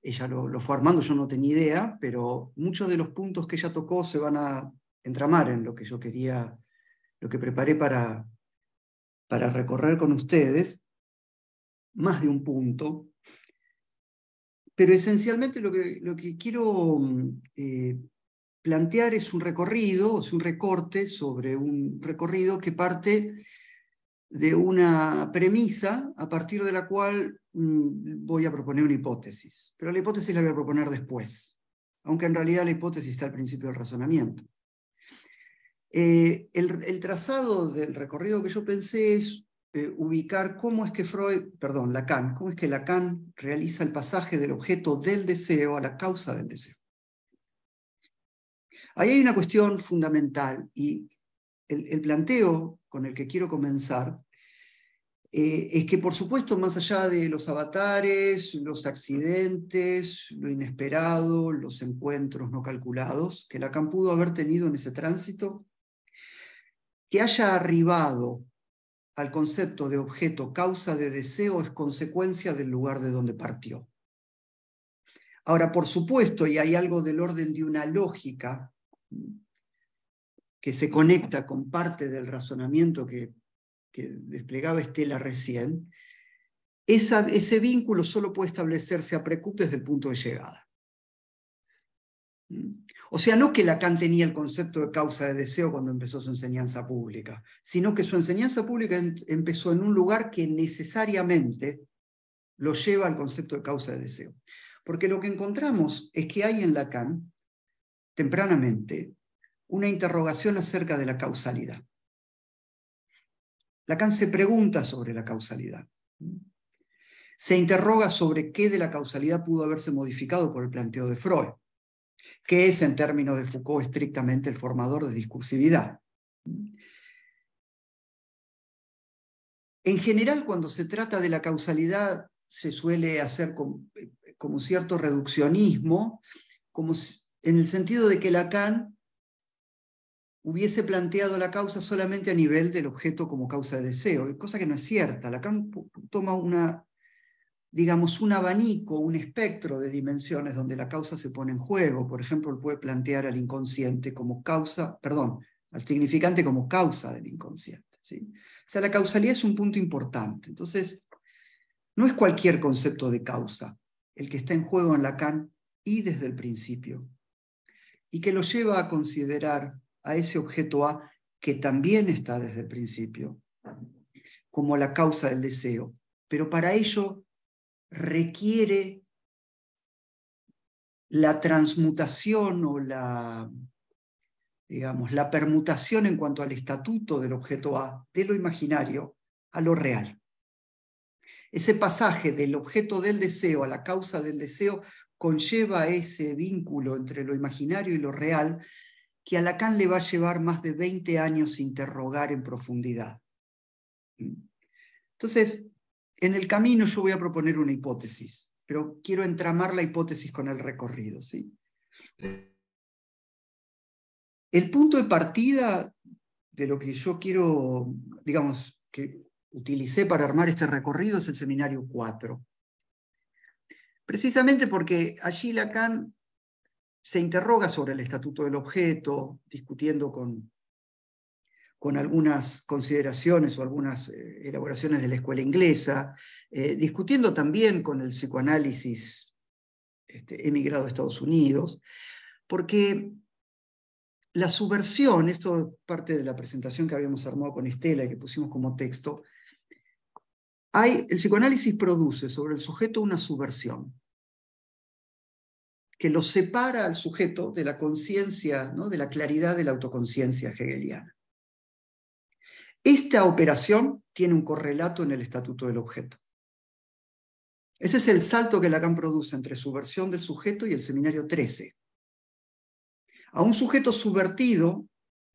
ella lo fue armando, yo no tenía idea, pero muchos de los puntos que ella tocó se van a entramar en lo que yo quería, lo que preparé para recorrer con ustedes, más de un punto. Pero esencialmente lo que quiero plantear es un recorrido, es un recorte sobre un recorrido que parte de una premisa a partir de la cual voy a proponer una hipótesis. Pero la hipótesis la voy a proponer después, aunque en realidad la hipótesis está al principio del razonamiento. El trazado del recorrido que yo pensé es ubicar cómo es que Lacan, cómo es que Lacan realiza el pasaje del objeto del deseo a la causa del deseo. Ahí hay una cuestión fundamental y el planteo con el que quiero comenzar es que, por supuesto, más allá de los avatares, los accidentes, lo inesperado, los encuentros no calculados que Lacan pudo haber tenido en ese tránsito, que haya arribado al concepto de objeto causa de deseo es consecuencia del lugar de donde partió. Ahora, por supuesto, y hay algo del orden de una lógica que se conecta con parte del razonamiento que desplegaba Estela recién, ese vínculo solo puede establecerse a precup desde el punto de llegada. O sea, no que Lacan tenía el concepto de causa de deseo cuando empezó su enseñanza pública, sino que su enseñanza pública empezó en un lugar que necesariamente lo lleva al concepto de causa de deseo. Porque lo que encontramos es que hay en Lacan, tempranamente, una interrogación acerca de la causalidad. Lacan se pregunta sobre la causalidad. Se interroga sobre qué de la causalidad pudo haberse modificado por el planteo de Freud, que es, en términos de Foucault, estrictamente el formador de discursividad. En general, cuando se trata de la causalidad, se suele hacer como cierto reduccionismo, en el sentido de que Lacan hubiese planteado la causa solamente a nivel del objeto como causa de deseo, cosa que no es cierta. Lacan toma un abanico, un espectro de dimensiones donde la causa se pone en juego. Por ejemplo, él puede plantear al inconsciente como al significante como causa del inconsciente, ¿sí? O sea, la causalidad es un punto importante. Entonces, no es cualquier concepto de causa el que está en juego en Lacan y desde el principio, y que lo lleva a considerar a ese objeto A, que también está desde el principio, como la causa del deseo. Pero para ello requiere la transmutación o digamos, la permutación en cuanto al estatuto del objeto A, de lo imaginario a lo real. Ese pasaje del objeto del deseo a la causa del deseo conlleva ese vínculo entre lo imaginario y lo real que a Lacan le va a llevar más de 20 años interrogar en profundidad. Entonces, en el camino yo voy a proponer una hipótesis, pero quiero entramar la hipótesis con el recorrido, ¿sí? El punto de partida de lo que yo quiero, digamos, que utilicé para armar este recorrido es el seminario 4. Precisamente porque allí Lacan se interroga sobre el estatuto del objeto, discutiendo con algunas consideraciones o algunas elaboraciones de la escuela inglesa, discutiendo también con el psicoanálisis emigrado a Estados Unidos, porque la subversión, esto es parte de la presentación que habíamos armado con Estela y que pusimos como texto, el psicoanálisis produce sobre el sujeto una subversión que lo separa al sujeto de la conciencia, ¿no?, de la claridad de la autoconciencia hegeliana. Esta operación tiene un correlato en el estatuto del objeto. Ese es el salto que Lacan produce entre subversión del sujeto y el seminario 13. A un sujeto subvertido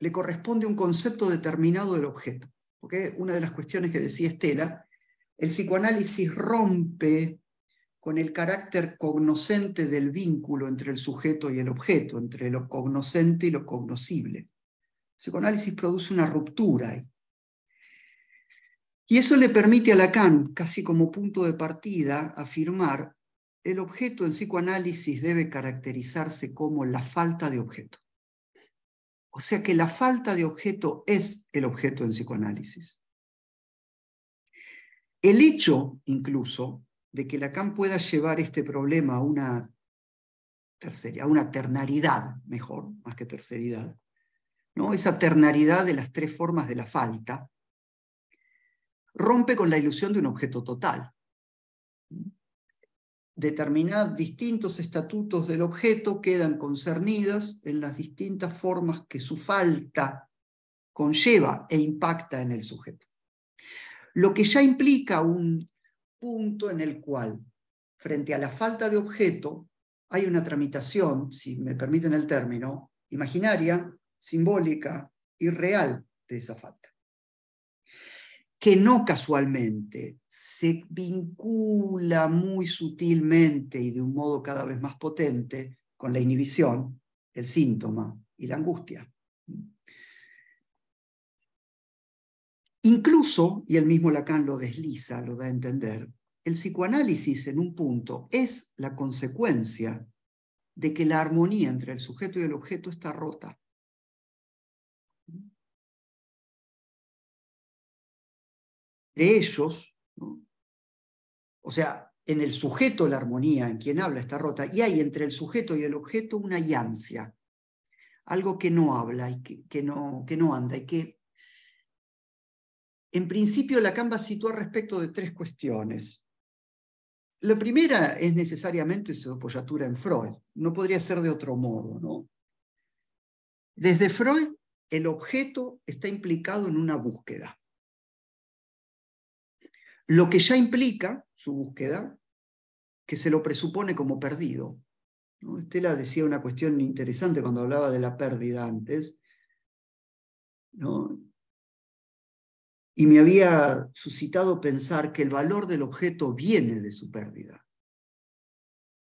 le corresponde un concepto determinado del objeto. Porque una de las cuestiones que decía Estela, el psicoanálisis rompe con el carácter cognoscente del vínculo entre el sujeto y el objeto, entre lo cognoscente y lo cognoscible. El psicoanálisis produce una ruptura ahí. Y eso le permite a Lacan, casi como punto de partida, afirmar: el objeto en psicoanálisis debe caracterizarse como la falta de objeto. O sea que la falta de objeto es el objeto en psicoanálisis. El hecho, incluso, de que Lacan pueda llevar este problema a una ternaridad, mejor, más que terceridad, ¿no?, esa ternaridad de las tres formas de la falta, rompe con la ilusión de un objeto total. Distintos estatutos del objeto quedan concernidos en las distintas formas que su falta conlleva e impacta en el sujeto. Lo que ya implica un punto en el cual, frente a la falta de objeto, hay una tramitación, si me permiten el término, imaginaria, simbólica y real de esa falta, que no casualmente se vincula muy sutilmente y de un modo cada vez más potente con la inhibición, el síntoma y la angustia. Incluso, y el mismo Lacan lo desliza, lo da a entender, el psicoanálisis en un punto es la consecuencia de que la armonía entre el sujeto y el objeto está rota. De ellos, ¿no?, o sea, en el sujeto la armonía, en quien habla, está rota, y hay entre el sujeto y el objeto una yancia, algo que no habla y que no anda, y que en principio Lacan va a situar respecto de tres cuestiones. La primera es necesariamente su apoyatura en Freud, no podría ser de otro modo, ¿no? Desde Freud, el objeto está implicado en una búsqueda. Lo que ya implica su búsqueda, que se lo presupone como perdido, ¿no? Estela decía una cuestión interesante cuando hablaba de la pérdida antes, ¿no?, y me había suscitado pensar que el valor del objeto viene de su pérdida.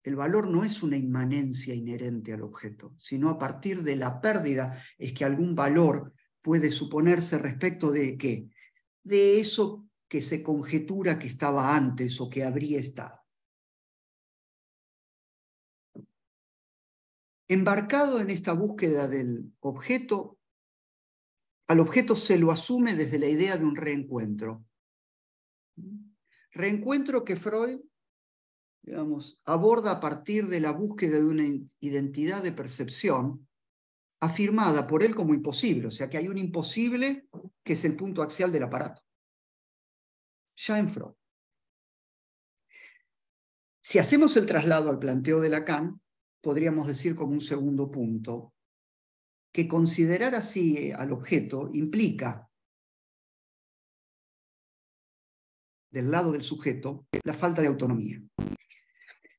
El valor no es una inmanencia inherente al objeto, sino a partir de la pérdida es que algún valor puede suponerse respecto de ¿qué? De eso que se conjetura que estaba antes o que habría estado. Embarcado en esta búsqueda del objeto, al objeto se lo asume desde la idea de un reencuentro. Reencuentro que Freud, digamos, aborda a partir de la búsqueda de una identidad de percepción afirmada por él como imposible, o sea que hay un imposible que es el punto axial del aparato. Ya en Freud. Si hacemos el traslado al planteo de Lacan, podríamos decir como un segundo punto, que considerar así al objeto implica, del lado del sujeto, la falta de autonomía.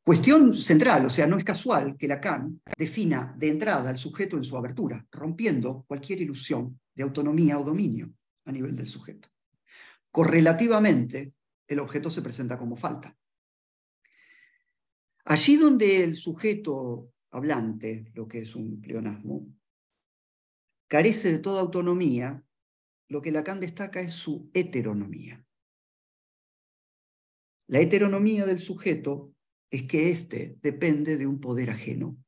Cuestión central, o sea, no es casual que Lacan defina de entrada al sujeto en su abertura, rompiendo cualquier ilusión de autonomía o dominio a nivel del sujeto. Correlativamente, el objeto se presenta como falta. Allí donde el sujeto hablante, lo que es un pleonasmo, carece de toda autonomía, lo que Lacan destaca es su heteronomía. La heteronomía del sujeto es que éste depende de un poder ajeno,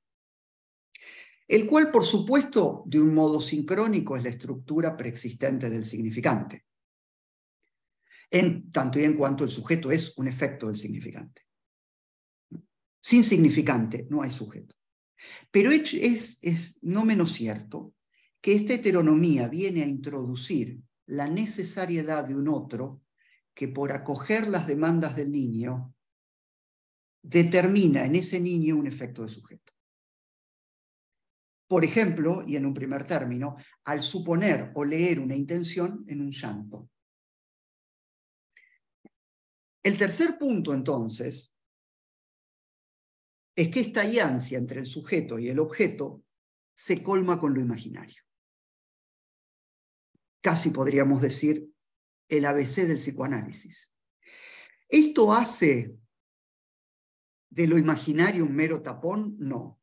el cual, por supuesto, de un modo sincrónico es la estructura preexistente del significante, en tanto y en cuanto el sujeto es un efecto del significante. Sin significante no hay sujeto. Pero es no menos cierto que esta heteronomía viene a introducir la necesariedad de un otro que, por acoger las demandas del niño, determina en ese niño un efecto de sujeto. Por ejemplo, y en un primer término, al suponer o leer una intención en un llanto. El tercer punto, entonces, es que esta alianza entre el sujeto y el objeto se colma con lo imaginario. Casi podríamos decir el ABC del psicoanálisis. ¿Esto hace de lo imaginario un mero tapón? No.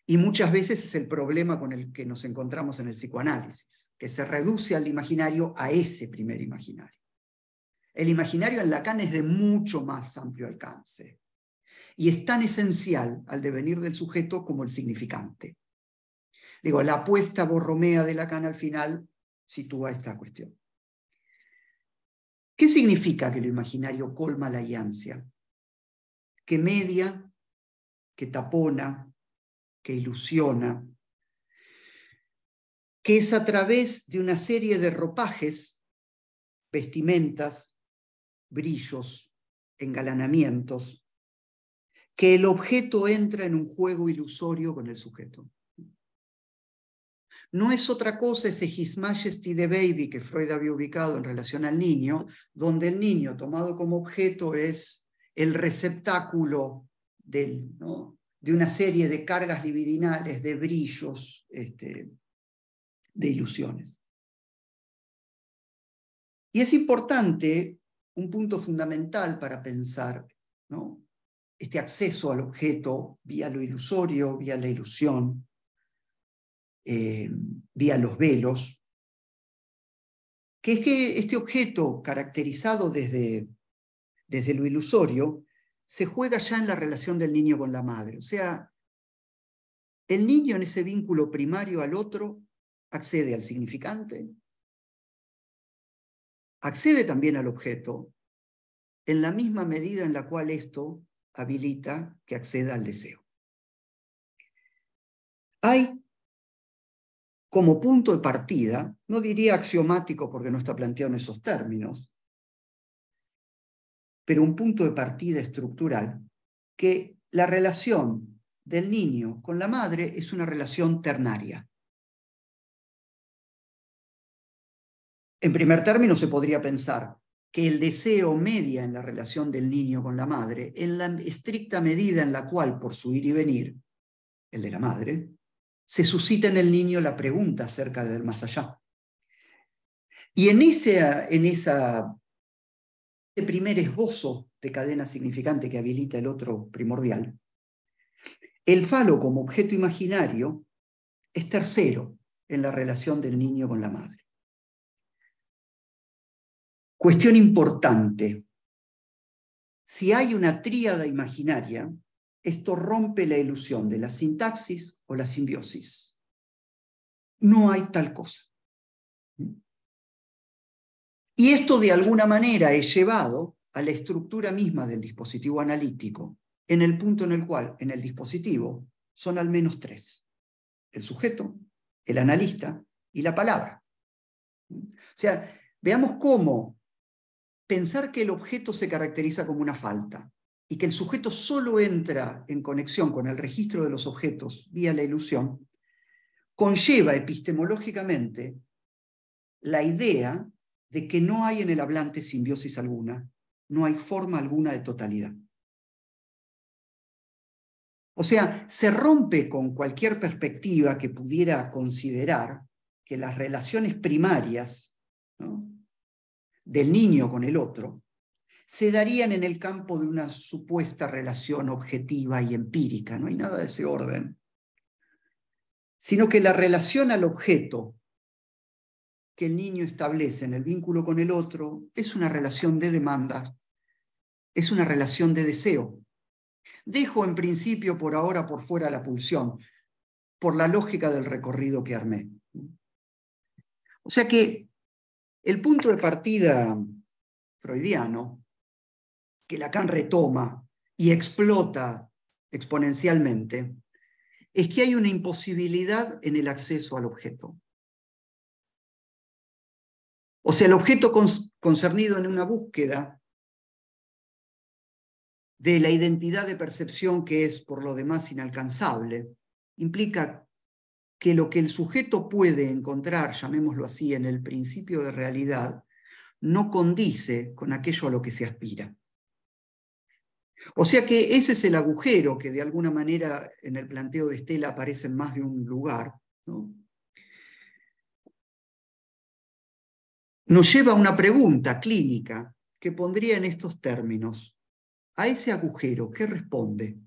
Y muchas veces es el problema con el que nos encontramos en el psicoanálisis, que se reduce al imaginario a ese primer imaginario. El imaginario en Lacan es de mucho más amplio alcance y es tan esencial al devenir del sujeto como el significante. Digo, la apuesta borromea de Lacan al final sitúa esta cuestión. ¿Qué significa que lo imaginario colma la iancia? Que media, que tapona, que ilusiona, que es a través de una serie de ropajes, vestimentas, brillos, engalanamientos, que el objeto entra en un juego ilusorio con el sujeto. No es otra cosa ese His Majesty the Baby que Freud había ubicado en relación al niño, donde el niño tomado como objeto es el receptáculo ¿no?, de una serie de cargas libidinales, de brillos, de ilusiones. Y es importante, un punto fundamental para pensar, ¿no?, este acceso al objeto vía lo ilusorio, vía la ilusión, vía los velos, que es que este objeto caracterizado desde lo ilusorio se juega ya en la relación del niño con la madre. O sea, el niño en ese vínculo primario al otro accede al significante, accede también al objeto, en la misma medida en la cual esto habilita que acceda al deseo. Hay como punto de partida, no diría axiomático porque no está planteado en esos términos, pero un punto de partida estructural, que la relación del niño con la madre es una relación ternaria. En primer término se podría pensar que el deseo media en la relación del niño con la madre, en la estricta medida en la cual, por su ir y venir, el de la madre, se suscita en el niño la pregunta acerca del más allá. Y en ese primer esbozo de cadena significante que habilita el otro primordial, el falo como objeto imaginario es tercero en la relación del niño con la madre. Cuestión importante. Si hay una tríada imaginaria, esto rompe la ilusión de la sintaxis o la simbiosis. No hay tal cosa. Y esto de alguna manera es llevado a la estructura misma del dispositivo analítico, en el punto en el cual, en el dispositivo, son al menos tres: el sujeto, el analista y la palabra. O sea, veamos cómo pensar que el objeto se caracteriza como una falta y que el sujeto solo entra en conexión con el registro de los objetos vía la ilusión, conlleva epistemológicamente la idea de que no hay en el hablante simbiosis alguna, no hay forma alguna de totalidad. O sea, se rompe con cualquier perspectiva que pudiera considerar que las relaciones primarias, ¿no?, del niño con el otro se darían en el campo de una supuesta relación objetiva y empírica. No hay nada de ese orden. Sino que la relación al objeto que el niño establece en el vínculo con el otro es una relación de demanda, es una relación de deseo. Dejo en principio por ahora por fuera la pulsión, por la lógica del recorrido que armé. O sea que el punto de partida freudiano, que Lacan retoma y explota exponencialmente, es que hay una imposibilidad en el acceso al objeto. O sea, el objeto concernido en una búsqueda de la identidad de percepción que es por lo demás inalcanzable, implica que lo que el sujeto puede encontrar, llamémoslo así, en el principio de realidad, no condice con aquello a lo que se aspira. O sea que ese es el agujero que de alguna manera en el planteo de Stella aparece en más de un lugar, ¿no? Nos lleva a una pregunta clínica que pondría en estos términos: a ese agujero, ¿qué responde?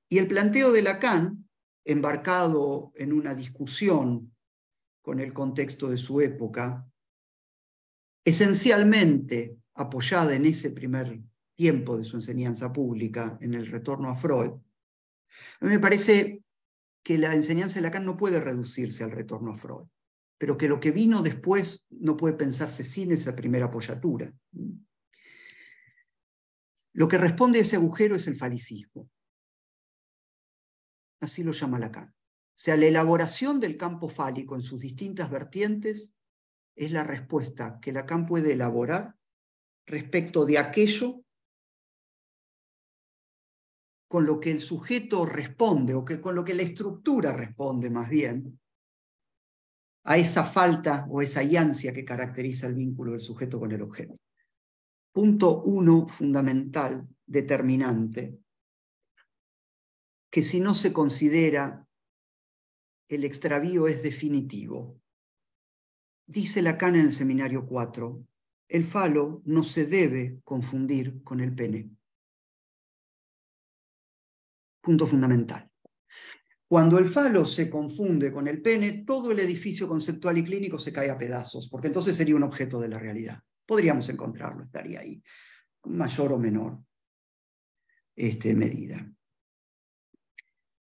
Y el planteo de Lacan, embarcado en una discusión con el contexto de su época, esencialmente apoyada en ese primer tiempo de su enseñanza pública, en el retorno a Freud, a mí me parece que la enseñanza de Lacan no puede reducirse al retorno a Freud, pero que lo que vino después no puede pensarse sin esa primera apoyatura. Lo que responde a ese agujero es el falicismo. Así lo llama Lacan. O sea, la elaboración del campo fálico en sus distintas vertientes es la respuesta que Lacan puede elaborar respecto de aquello con lo que el sujeto responde, o que con lo que la estructura responde más bien, a esa falta o esa ansia que caracteriza el vínculo del sujeto con el objeto. Punto 1 fundamental, determinante, que si no se considera, el extravío es definitivo. Dice Lacan en el Seminario 4, el falo no se debe confundir con el pene. Punto fundamental. Cuando el falo se confunde con el pene, todo el edificio conceptual y clínico se cae a pedazos, porque entonces sería un objeto de la realidad. Podríamos encontrarlo, estaría ahí, con mayor o menor medida.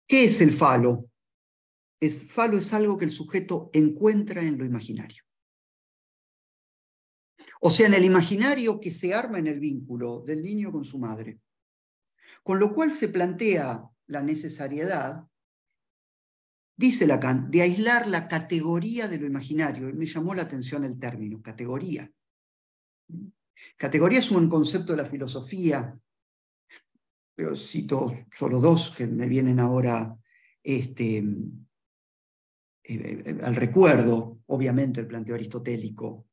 ¿Qué es el falo? Falo es algo que el sujeto encuentra en lo imaginario. O sea, en el imaginario que se arma en el vínculo del niño con su madre. Con lo cual se plantea la necesariedad, dice Lacan, de aislar la categoría de lo imaginario. Me llamó la atención el término, categoría. Categoría es un concepto de la filosofía, pero cito solo dos que me vienen ahora al recuerdo. Obviamente el planteo aristotélico,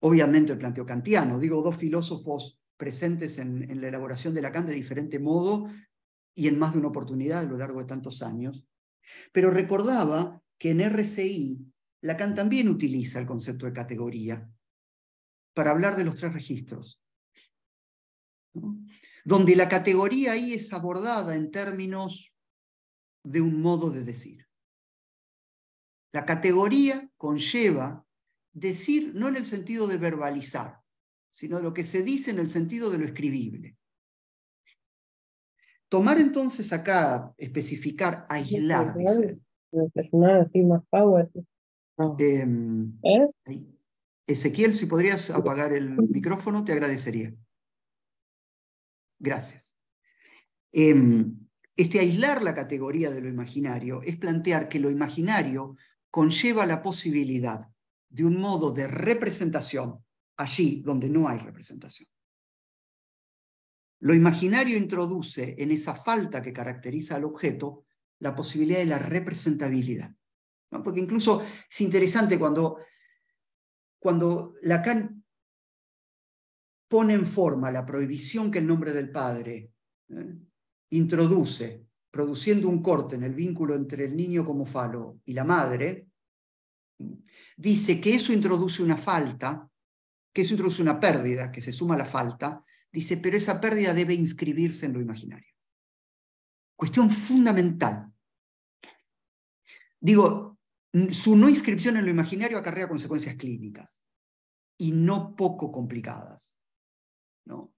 obviamente el planteo kantiano. Digo, dos filósofos presentes en la elaboración de Lacan de diferente modo y en más de una oportunidad a lo largo de tantos años. Pero recordaba que en RCI Lacan también utiliza el concepto de categoría para hablar de los tres registros, ¿no? Donde la categoría ahí es abordada en términos de un modo de decir. La categoría conlleva decir no en el sentido de verbalizar, sino lo que se dice en el sentido de lo escribible. Tomar entonces acá, especificar, aislar, dice. Así más power. Ezequiel, si podrías apagar el micrófono, te agradecería. Gracias. Aislar la categoría de lo imaginario es plantear que lo imaginario conlleva la posibilidad de un modo de representación allí donde no hay representación. Lo imaginario introduce en esa falta que caracteriza al objeto la posibilidad de la representabilidad, ¿no? Porque incluso es interesante cuando Lacan pone en forma la prohibición que el nombre del padre introduce, produciendo un corte en el vínculo entre el niño como falo y la madre, dice que eso introduce una falta, que eso introduce una pérdida, que se suma a la falta, dice, pero esa pérdida debe inscribirse en lo imaginario. Cuestión fundamental. Digo, su no inscripción en lo imaginario acarrea consecuencias clínicas, y no poco complicadas, ¿no?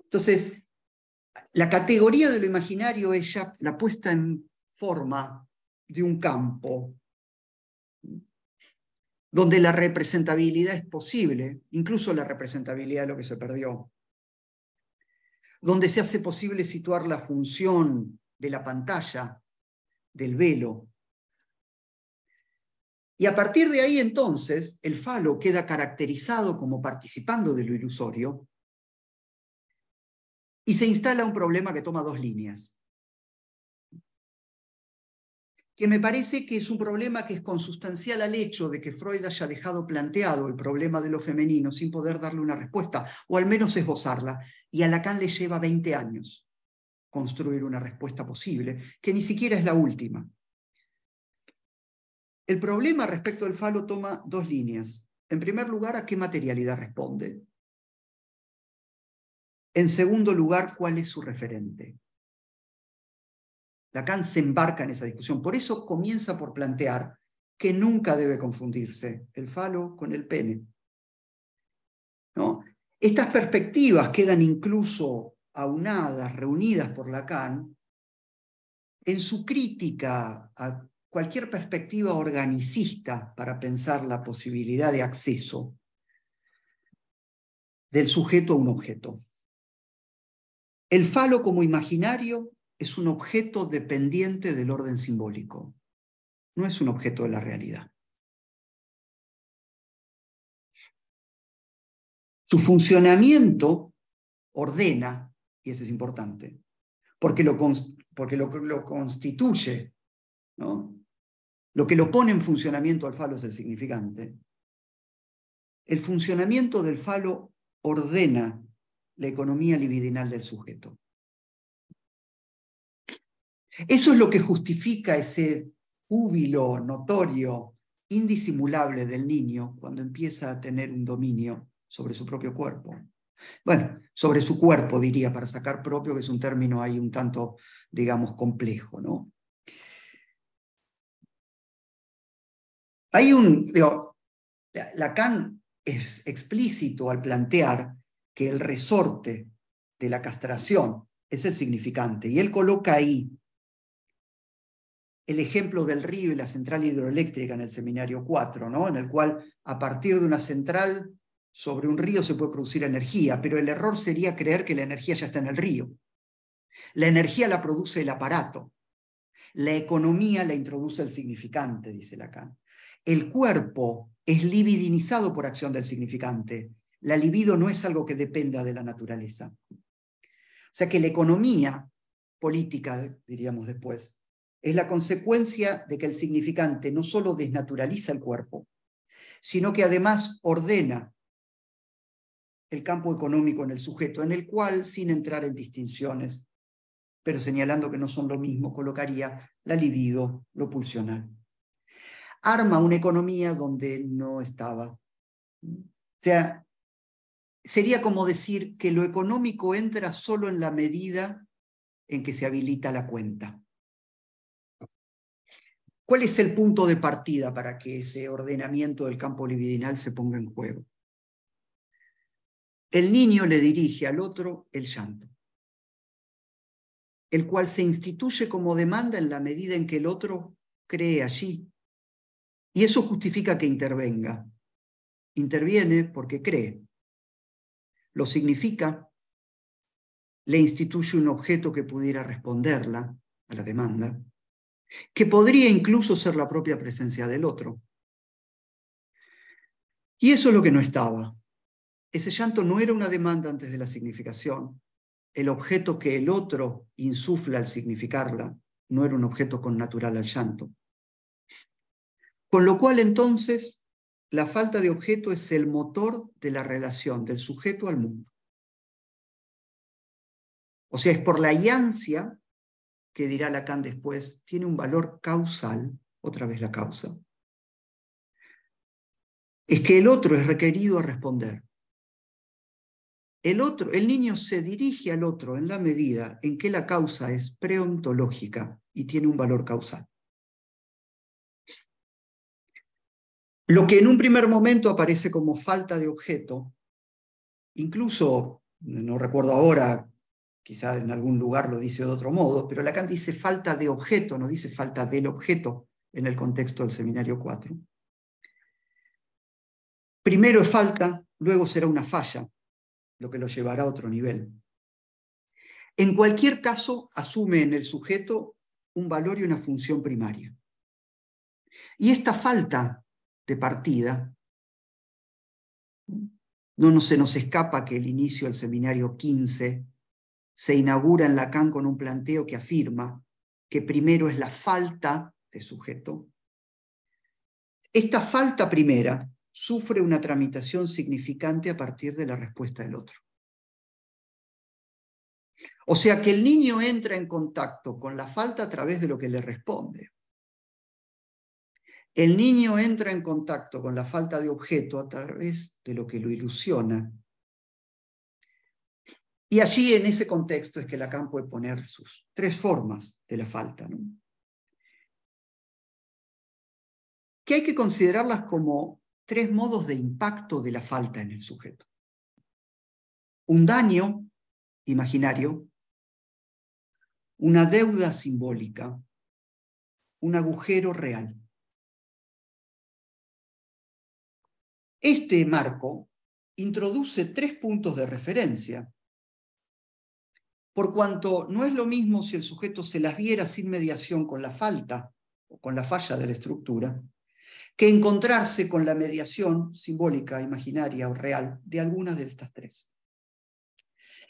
Entonces, la categoría de lo imaginario es ya la puesta en forma de un campo donde la representabilidad es posible, incluso la representabilidad de lo que se perdió, donde se hace posible situar la función de la pantalla, del velo. Y a partir de ahí, entonces, el falo queda caracterizado como participando de lo ilusorio y se instala un problema que toma dos líneas, que me parece que es un problema que es consustancial al hecho de que Freud haya dejado planteado el problema de lo femenino sin poder darle una respuesta, o al menos esbozarla, y a Lacan le lleva 20 años construir una respuesta posible, que ni siquiera es la última. El problema respecto del falo toma dos líneas. En primer lugar, ¿a qué materialidad responde? En segundo lugar, ¿cuál es su referente? Lacan se embarca en esa discusión. Por eso comienza por plantear que nunca debe confundirse el falo con el pene, ¿no? Estas perspectivas quedan incluso aunadas, reunidas por Lacan, en su crítica a cualquier perspectiva organicista para pensar la posibilidad de acceso del sujeto a un objeto. El falo como imaginario es un objeto dependiente del orden simbólico, no es un objeto de la realidad. Su funcionamiento ordena, y eso es importante, porque lo constituye, ¿no? Lo que lo pone en funcionamiento al falo es el significante. El funcionamiento del falo ordena la economía libidinal del sujeto. Eso es lo que justifica ese júbilo notorio, indisimulable del niño cuando empieza a tener un dominio sobre su propio cuerpo. Bueno, sobre su cuerpo diría, para sacar propio, que es un término ahí un tanto, digamos, complejo, ¿no? Hay Lacan es explícito al plantear que el resorte de la castración es el significante, y él coloca ahí el ejemplo del río y la central hidroeléctrica en el seminario 4, ¿no? En el cual a partir de una central sobre un río se puede producir energía, pero el error sería creer que la energía ya está en el río. La energía la produce el aparato. La economía la introduce el significante, dice Lacan. El cuerpo es libidinizado por acción del significante. La libido no es algo que dependa de la naturaleza. O sea que la economía política, diríamos después, es la consecuencia de que el significante no solo desnaturaliza el cuerpo, sino que además ordena el campo económico en el sujeto, en el cual, sin entrar en distinciones, pero señalando que no son lo mismo, colocaría la libido, lo pulsional. Arma una economía donde no estaba. O sea, sería como decir que lo económico entra solo en la medida en que se habilita la cuenta. ¿Cuál es el punto de partida para que ese ordenamiento del campo libidinal se ponga en juego? El niño le dirige al otro el llanto, el cual se instituye como demanda en la medida en que el otro cree allí. Y eso justifica que intervenga. Interviene porque cree. Lo significa, le instituye un objeto que pudiera responderla a la demanda, que podría incluso ser la propia presencia del otro. Y eso es lo que no estaba. Ese llanto no era una demanda antes de la significación. el objeto que el otro insufla al significarla no era un objeto connatural al llanto. Con lo cual, entonces, la falta de objeto es el motor de la relación del sujeto al mundo. O sea, es por la iancia que dirá Lacan después, tiene un valor causal, otra vez la causa. Es que el otro es requerido a responder. El niño se dirige al otro en la medida en que la causa es preontológica y tiene un valor causal. Lo que en un primer momento aparece como falta de objeto, incluso, no recuerdo ahora, quizá en algún lugar lo dice de otro modo, pero Lacan dice falta de objeto, no dice falta del objeto en el contexto del Seminario 4. Primero es falta, luego será una falla, lo que lo llevará a otro nivel. En cualquier caso, asume en el sujeto un valor y una función primaria. Y esta falta de partida, no se nos escapa que el inicio del Seminario 15 se inaugura en Lacan con un planteo que afirma que primero es la falta de sujeto. Esta falta primera sufre una tramitación significante a partir de la respuesta del otro. O sea que el niño entra en contacto con la falta a través de lo que le responde. El niño entra en contacto con la falta de objeto a través de lo que lo ilusiona. Y allí, en ese contexto, es que Lacan puede poner sus tres formas de la falta, ¿no? Que hay que considerarlas como tres modos de impacto de la falta en el sujeto. Un daño imaginario, una deuda simbólica, un agujero real. Este marco introduce tres puntos de referencia, por cuanto no es lo mismo si el sujeto se las viera sin mediación con la falta o con la falla de la estructura, que encontrarse con la mediación simbólica, imaginaria o real de algunas de estas tres.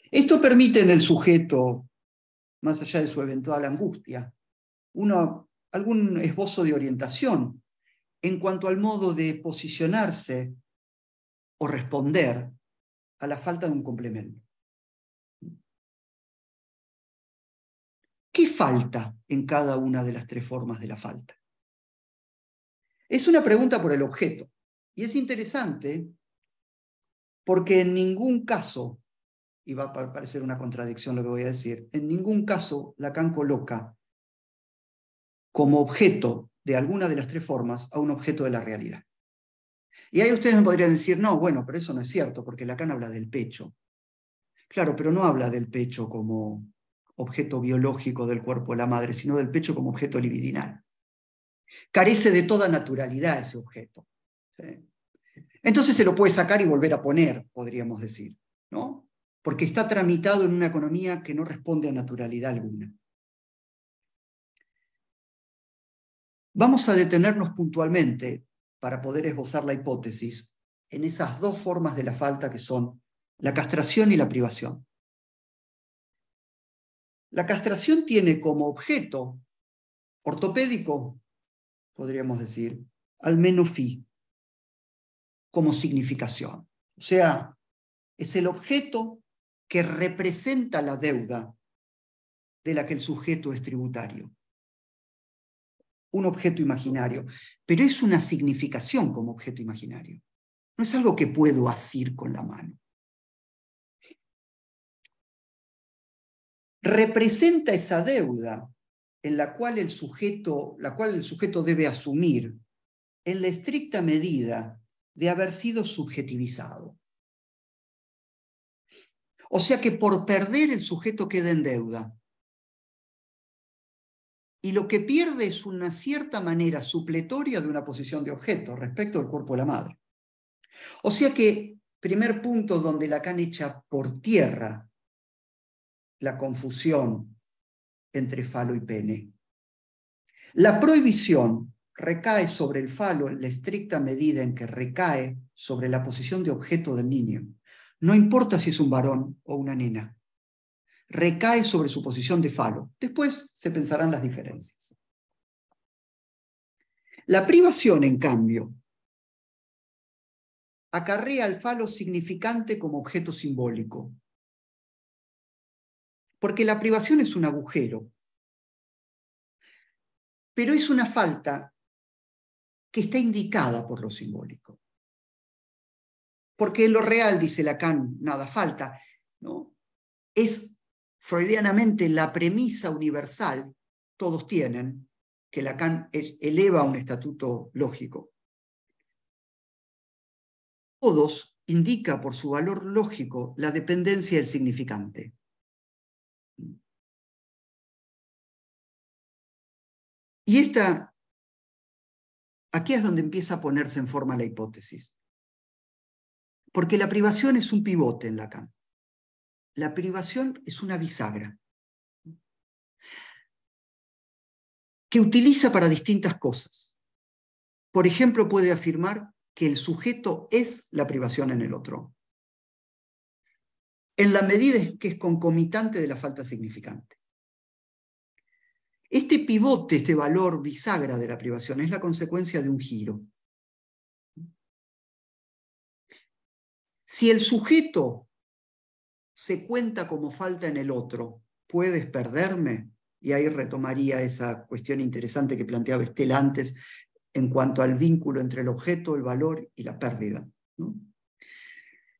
Esto permite en el sujeto, más allá de su eventual angustia, algún esbozo de orientación en cuanto al modo de posicionarse o responder a la falta de un complemento. ¿Qué falta en cada una de las tres formas de la falta? Es una pregunta por el objeto, y es interesante porque en ningún caso, y va a parecer una contradicción lo que voy a decir, en ningún caso Lacan coloca como objeto de alguna de las tres formas a un objeto de la realidad. Y ahí ustedes me podrían decir, no, bueno, pero eso no es cierto, porque Lacan habla del pecho. Claro, pero no habla del pecho como objeto biológico del cuerpo de la madre, sino del pecho como objeto libidinal. Carece de toda naturalidad ese objeto. ¿Sí? Entonces se lo puede sacar y volver a poner, podríamos decir, ¿no? Porque está tramitado en una economía que no responde a naturalidad alguna. Vamos a detenernos puntualmente para poder esbozar la hipótesis en esas dos formas de la falta que son la castración y la privación. La castración tiene como objeto ortopédico, podríamos decir, al menofí, como significación. O sea, es el objeto que representa la deuda de la que el sujeto es tributario. Un objeto imaginario, pero es una significación como objeto imaginario. No es algo que puedo asir con la mano. Representa esa deuda en la cual el sujeto debe asumir en la estricta medida de haber sido subjetivizado. O sea que por perder el sujeto queda en deuda. Y lo que pierde es una cierta manera supletoria de una posición de objeto respecto al cuerpo de la madre. O sea que, primer punto donde Lacan echa por tierra la confusión entre falo y pene. La prohibición recae sobre el falo en la estricta medida en que recae sobre la posición de objeto del niño. No importa si es un varón o una nena. recae sobre su posición de falo. Después se pensarán las diferencias. La privación, en cambio, acarrea al falo significante como objeto simbólico. Porque la privación es un agujero, pero es una falta que está indicada por lo simbólico. Porque en lo real, dice Lacan, nada falta, ¿no? Es freudianamente la premisa universal, todos tienen, que Lacan eleva a un estatuto lógico. Todos indica por su valor lógico la dependencia del significante. Y aquí es donde empieza a ponerse en forma la hipótesis. Porque la privación es un pivote en Lacan. La privación es una bisagra que utiliza para distintas cosas. Por ejemplo, puede afirmar que el sujeto es la privación en el otro, en la medida en que es concomitante de la falta significante. Este pivote, este valor bisagra de la privación, es la consecuencia de un giro. Si el sujeto se cuenta como falta en el otro, ¿puedes perderme? Y ahí retomaría esa cuestión interesante que planteaba Estela antes en cuanto al vínculo entre el objeto, el valor y la pérdida, ¿no?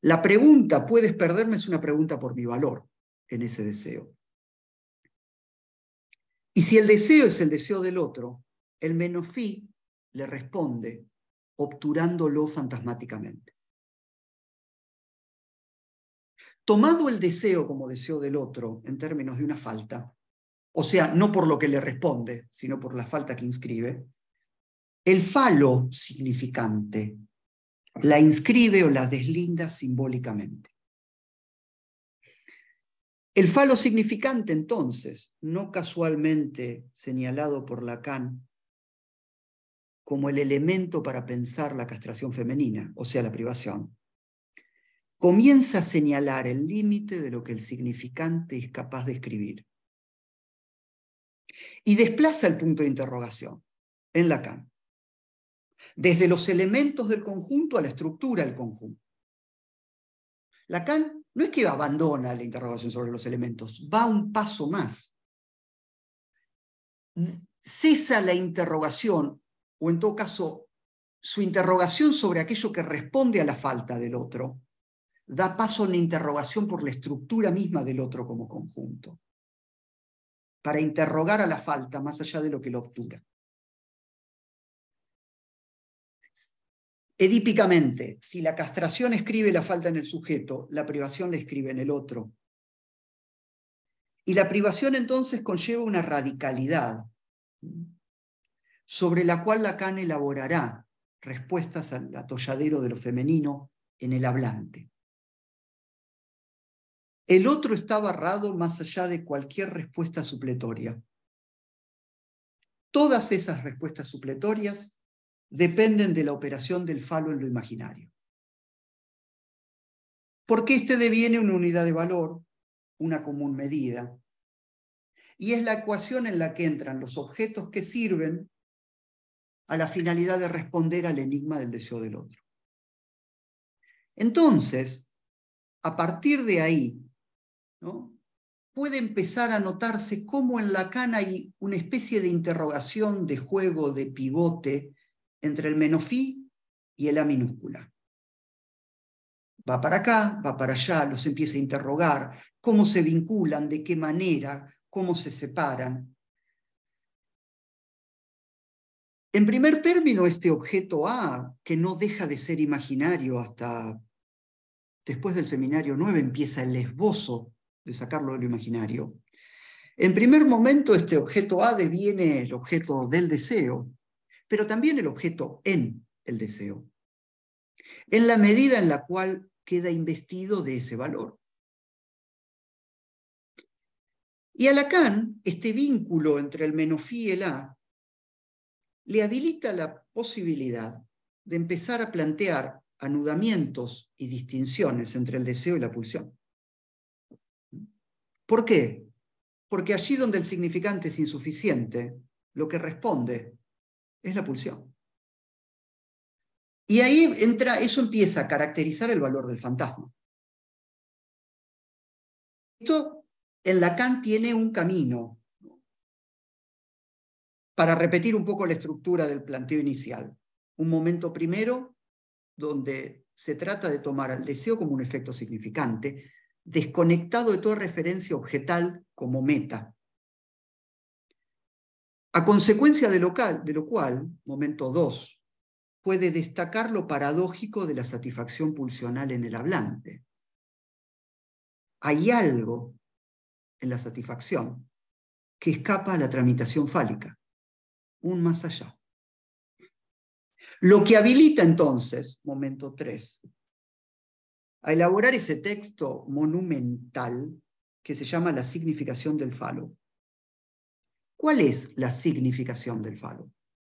La pregunta, ¿puedes perderme?, es una pregunta por mi valor en ese deseo. Y si el deseo es el deseo del otro, el Menofí le responde obturándolo fantasmáticamente. Tomado el deseo como deseo del otro en términos de una falta, o sea, no por lo que le responde, sino por la falta que inscribe, el falo significante la inscribe o la deslinda simbólicamente. El falo significante, entonces, no casualmente señalado por Lacan como el elemento para pensar la castración femenina, o sea, la privación, comienza a señalar el límite de lo que el significante es capaz de escribir. Y desplaza el punto de interrogación en Lacan, desde los elementos del conjunto a la estructura del conjunto. Lacan no es que abandona la interrogación sobre los elementos, va un paso más. Cesa la interrogación, o en todo caso, su interrogación sobre aquello que responde a la falta del otro, da paso a una interrogación por la estructura misma del otro como conjunto, para interrogar a la falta más allá de lo que lo obtura. Edípicamente, si la castración escribe la falta en el sujeto, la privación la escribe en el otro. Y la privación entonces conlleva una radicalidad sobre la cual Lacan elaborará respuestas al atolladero de lo femenino en el hablante. El otro está barrado más allá de cualquier respuesta supletoria. Todas esas respuestas supletorias dependen de la operación del falo en lo imaginario. Porque este deviene una unidad de valor, una común medida, y es la ecuación en la que entran los objetos que sirven a la finalidad de responder al enigma del deseo del otro. Entonces, a partir de ahí, ¿no?, puede empezar a notarse cómo en Lacan hay una especie de interrogación, de juego, de pivote entre el Menofí y el A minúscula. Va para acá, va para allá, los empieza a interrogar, cómo se vinculan, de qué manera, cómo se separan. En primer término, este objeto A, que no deja de ser imaginario hasta después del seminario 9, empieza el esbozo de sacarlo de lo imaginario. En primer momento, este objeto A deviene el objeto del deseo, pero también el objeto en el deseo, en la medida en la cual queda investido de ese valor. Y a Lacan, este vínculo entre el Menofí y el A le habilita la posibilidad de empezar a plantear anudamientos y distinciones entre el deseo y la pulsión. ¿Por qué? Porque allí donde el significante es insuficiente, lo que responde es la pulsión. Y ahí eso empieza a caracterizar el valor del fantasma. Esto en Lacan tiene un camino para repetir un poco la estructura del planteo inicial. Un momento primero donde se trata de tomar al deseo como un efecto significante, desconectado de toda referencia objetal como meta. A consecuencia de lo cual, momento 2, puede destacar lo paradójico de la satisfacción pulsional en el hablante. Hay algo en la satisfacción que escapa a la tramitación fálica, un más allá. Lo que habilita entonces, momento 3, a elaborar ese texto monumental que se llama la significación del falo. ¿Cuál es la significación del falo?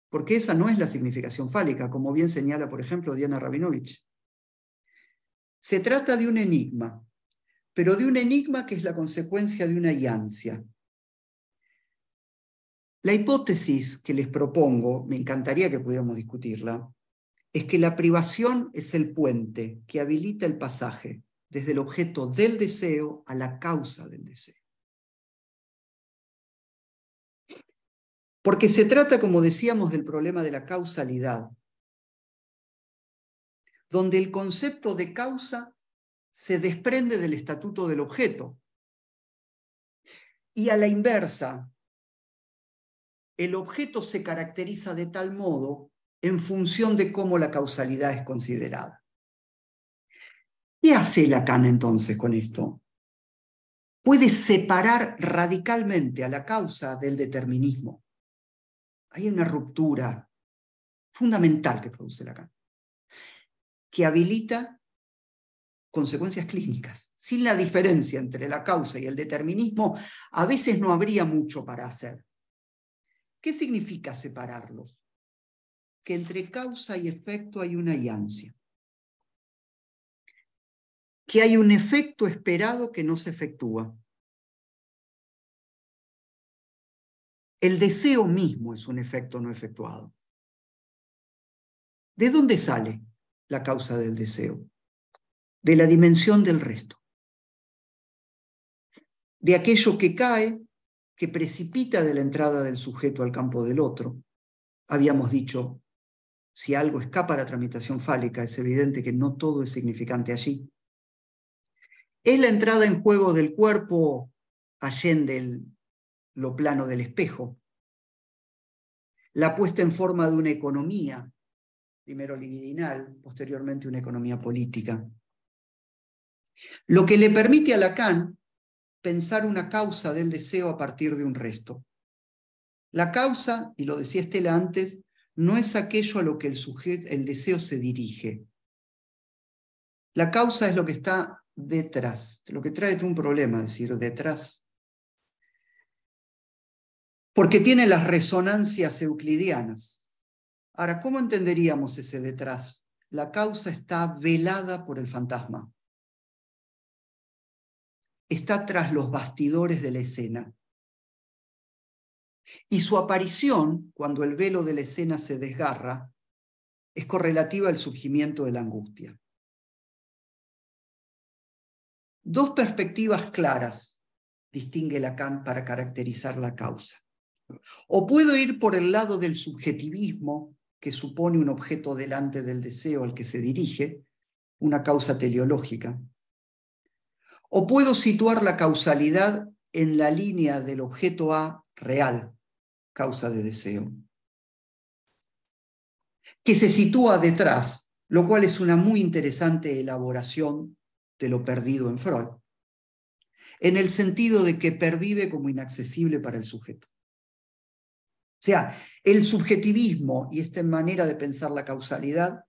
Porque esa no es la significación fálica, como bien señala, por ejemplo, Diana Rabinovich. Se trata de un enigma, pero de un enigma que es la consecuencia de una iancia. La hipótesis que les propongo, me encantaría que pudiéramos discutirla, es que la privación es el puente que habilita el pasaje desde el objeto del deseo a la causa del deseo. Porque se trata, como decíamos, del problema de la causalidad, donde el concepto de causa se desprende del estatuto del objeto. Y a la inversa, el objeto se caracteriza de tal modo en función de cómo la causalidad es considerada. ¿Qué hace Lacan entonces con esto? Puede separar radicalmente a la causa del determinismo. Hay una ruptura fundamental que produce Lacan, que habilita consecuencias clínicas. Sin la diferencia entre la causa y el determinismo, a veces no habría mucho para hacer. ¿Qué significa separarlos? Que entre causa y efecto hay una iancia. Que hay un efecto esperado que no se efectúa. El deseo mismo es un efecto no efectuado. ¿De dónde sale la causa del deseo? De la dimensión del resto. De aquello que cae, que precipita de la entrada del sujeto al campo del otro. Habíamos dicho, si algo escapa a la tramitación fálica, es evidente que no todo es significante allí. Es la entrada en juego del cuerpo allende lo plano del espejo. La puesta en forma de una economía, primero libidinal, posteriormente una economía política. Lo que le permite a Lacan pensar una causa del deseo a partir de un resto. La causa, y lo decía Estela antes, no es aquello a lo que el deseo se dirige. La causa es lo que está detrás, lo que trae un problema, decir detrás. Porque tiene las resonancias euclidianas. Ahora, ¿cómo entenderíamos ese detrás? La causa está velada por el fantasma. Está tras los bastidores de la escena. Y su aparición, cuando el velo de la escena se desgarra, es correlativa al surgimiento de la angustia. Dos perspectivas claras distingue Lacan para caracterizar la causa. O puedo ir por el lado del subjetivismo, que supone un objeto delante del deseo al que se dirige, una causa teleológica. O puedo situar la causalidad en la línea del objeto A real, causa de deseo, que se sitúa detrás, lo cual es una muy interesante elaboración de lo perdido en Freud, en el sentido de que pervive como inaccesible para el sujeto. O sea, el subjetivismo y esta manera de pensar la causalidad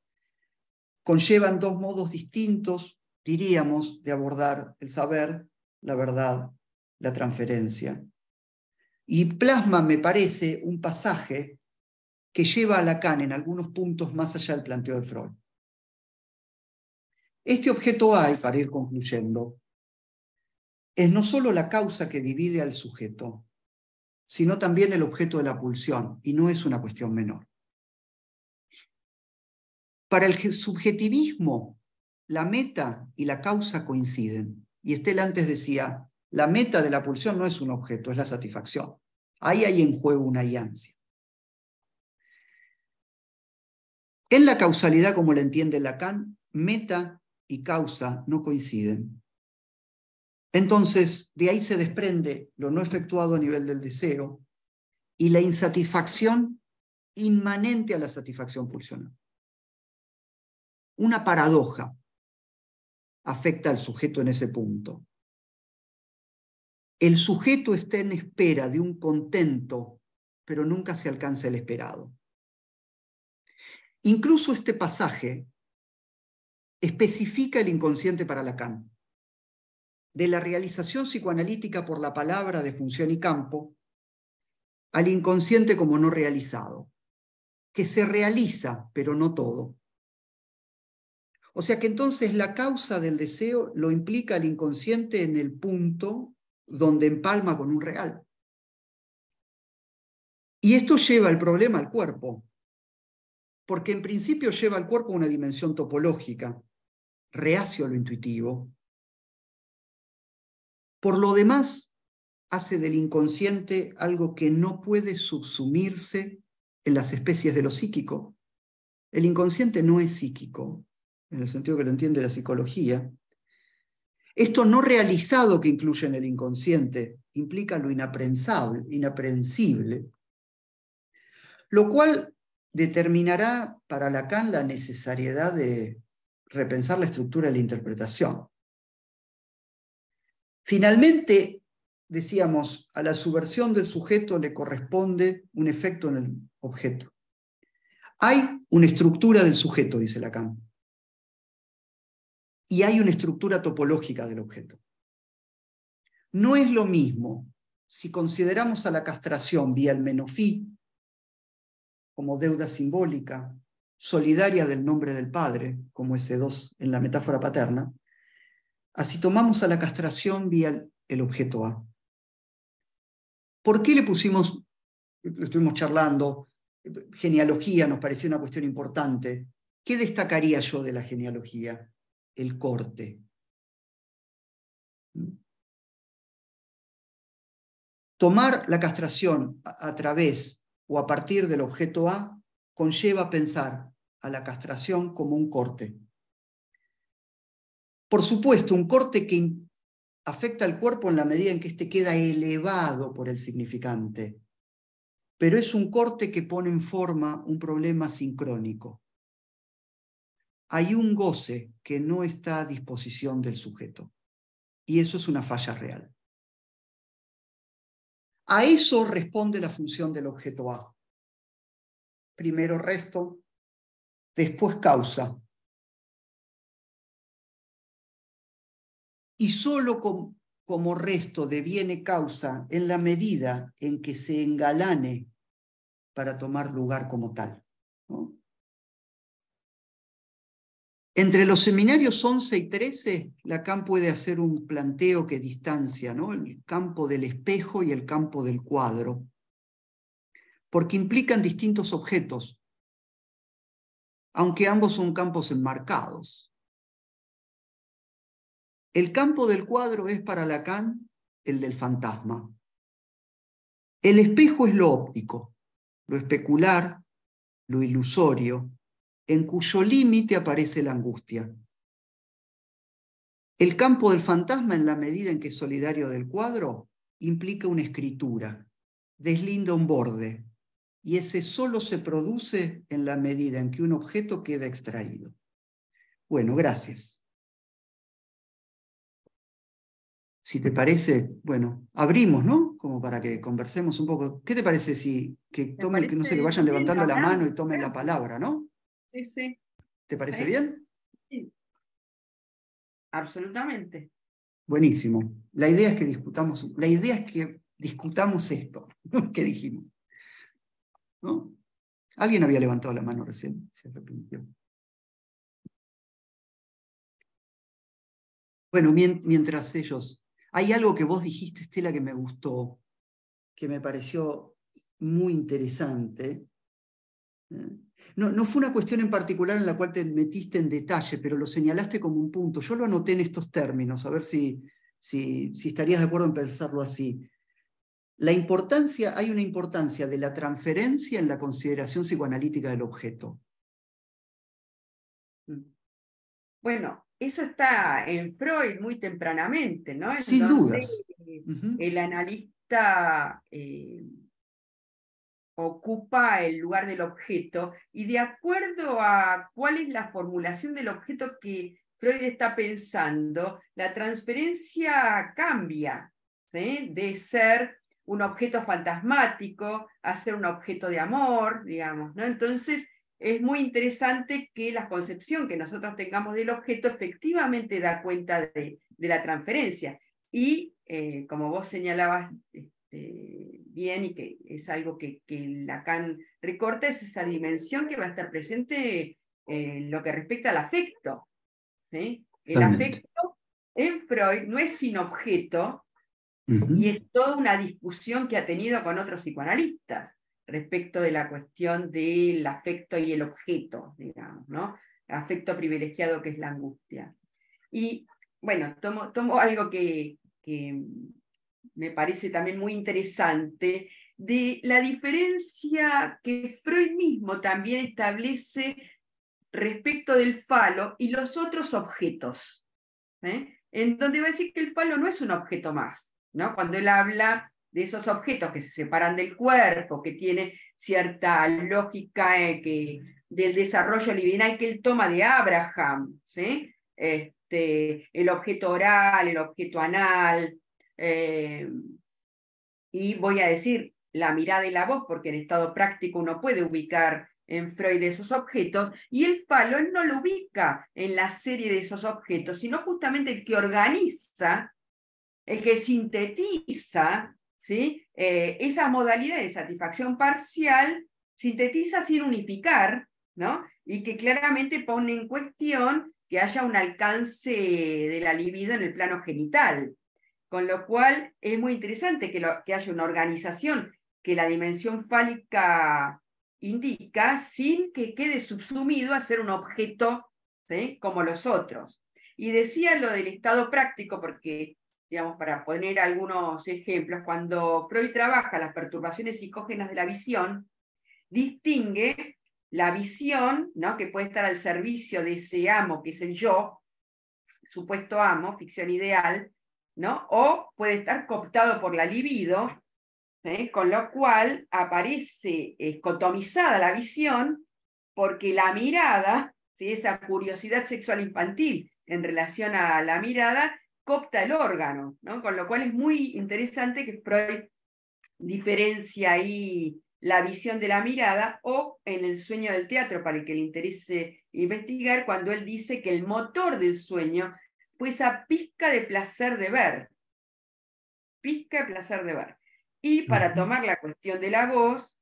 conllevan dos modos distintos, diríamos, de abordar el saber, la verdad, la transferencia. Y plasma, me parece, un pasaje que lleva a Lacan en algunos puntos más allá del planteo de Freud. Este objeto A, para ir concluyendo, es no solo la causa que divide al sujeto, sino también el objeto de la pulsión, y no es una cuestión menor. Para el subjetivismo, la meta y la causa coinciden. Y Estel antes decía, la meta de la pulsión no es un objeto, es la satisfacción. Ahí hay en juego una iancia. En la causalidad, como la entiende Lacan, meta y causa no coinciden. Entonces, de ahí se desprende lo no efectuado a nivel del deseo y la insatisfacción inmanente a la satisfacción pulsional. Una paradoja afecta al sujeto en ese punto. El sujeto está en espera de un contento, pero nunca se alcanza el esperado. Incluso este pasaje especifica el inconsciente para Lacan. De la realización psicoanalítica por la palabra de función y campo, al inconsciente como no realizado, que se realiza, pero no todo. O sea que entonces la causa del deseo lo implica al inconsciente en el punto donde empalma con un real. Y esto lleva el problema al cuerpo, porque en principio lleva al cuerpo una dimensión topológica, reacio a lo intuitivo. Por lo demás, hace del inconsciente algo que no puede subsumirse en las especies de lo psíquico. El inconsciente no es psíquico, en el sentido que lo entiende la psicología. Esto no realizado que incluye en el inconsciente implica lo inaprehensible, lo cual determinará para Lacan la necesariedad de repensar la estructura de la interpretación. Finalmente, decíamos, a la subversión del sujeto le corresponde un efecto en el objeto. Hay una estructura del sujeto, dice Lacan, y hay una estructura topológica del objeto. No es lo mismo si consideramos a la castración vía el menofí como deuda simbólica, solidaria del nombre del padre, como S2 en la metáfora paterna, así tomamos a la castración vía el objeto A. ¿Por qué le pusimos, estuvimos charlando, genealogía nos pareció una cuestión importante? ¿Qué destacaría yo de la genealogía? El corte. Tomar la castración a través o a partir del objeto A conlleva pensar a la castración como un corte. Por supuesto, un corte que afecta al cuerpo en la medida en que éste queda elevado por el significante, pero es un corte que pone en forma un problema sincrónico. Hay un goce que no está a disposición del sujeto, y eso es una falla real. A eso responde la función del objeto A. Primero resto, después causa. Y solo como resto deviene causa en la medida en que se engalane para tomar lugar como tal, ¿no? Entre los seminarios 11 y 13, Lacan puede hacer un planteo que distancia, ¿no?, el campo del espejo y el campo del cuadro, porque implican distintos objetos, aunque ambos son campos enmarcados. El campo del cuadro es para Lacan el del fantasma. El espejo es lo óptico, lo especular, lo ilusorio, en cuyo límite aparece la angustia. El campo del fantasma, en la medida en que es solidario del cuadro, implica una escritura, deslinda un borde, y ese solo se produce en la medida en que un objeto queda extraído. Bueno, gracias. Si te parece, bueno, abrimos, ¿no? Como para que conversemos un poco. ¿Qué te parece si que tomen, que no sé, que vayan levantando la mano y tomen la palabra, ¿no? Sí, sí. ¿Te parece bien? Sí. Absolutamente. Buenísimo. La idea es que discutamos esto que dijimos, ¿no? Alguien había levantado la mano recién, se arrepintió. Bueno, mientras ellos... Hay algo que vos dijiste, Estela, que me gustó, que me pareció muy interesante. No fue una cuestión en particular en la cual te metiste en detalle, pero lo señalaste como un punto. Yo lo anoté en estos términos, a ver si estarías de acuerdo en pensarlo así. Hay una importancia de la transferencia en la consideración psicoanalítica del objeto. Bueno, eso está en Freud muy tempranamente, ¿no? En Sin donde dudas. el analista ocupa el lugar del objeto, y de acuerdo a cuál es la formulación del objeto que Freud está pensando, la transferencia cambia, ¿sí? De ser un objeto fantasmático a ser un objeto de amor, digamos, ¿no? Entonces, es muy interesante que la concepción que nosotros tengamos del objeto efectivamente da cuenta de la transferencia. Y como vos señalabas bien, y que es algo que Lacan recorta, es esa dimensión que va a estar presente en lo que respecta al afecto, ¿sí? El afecto en Freud no es sin objeto, y es toda una discusión que ha tenido con otros psicoanalistas respecto de la cuestión del afecto y el objeto, digamos, ¿no? Afecto privilegiado, que es la angustia. Y bueno, tomo algo que me parece también muy interesante, de la diferencia que Freud mismo también establece respecto del falo y los otros objetos, en donde va a decir que el falo no es un objeto más, ¿no? Cuando él habla de esos objetos que se separan del cuerpo, que tiene cierta lógica del desarrollo libidinal que él toma de Abraham, ¿sí? El objeto oral, el objeto anal, y voy a decir la mirada y la voz, porque en estado práctico uno puede ubicar en Freud esos objetos, y el falo él no lo ubica en la serie de esos objetos, sino justamente el que organiza, el que sintetiza, ¿sí? Esa modalidad de satisfacción parcial, sintetiza sin unificar, ¿no? Y que claramente pone en cuestión que haya un alcance de la libido en el plano genital. Con lo cual es muy interesante que haya una organización que la dimensión fálica indica, sin que quede subsumido a ser un objeto, ¿sí? Como los otros. Y decía lo del estado práctico porque, digamos, para poner algunos ejemplos, cuando Freud trabaja las perturbaciones psicógenas de la visión, distingue la visión, ¿no? Que puede estar al servicio de ese amo, que es el yo, supuesto amo, ficción ideal, ¿no? O puede estar cooptado por la libido, ¿sí? Con lo cual aparece escotomizada la visión, porque la mirada, ¿sí? Esa curiosidad sexual infantil en relación a la mirada, coopta el órgano, ¿no? Con lo cual es muy interesante que Freud diferencia ahí la visión de la mirada, o en el sueño del teatro, para el que le interese investigar, cuando él dice que el motor del sueño fue esa pizca de placer de ver, pizca de placer de ver. Y para tomar la cuestión de la voz,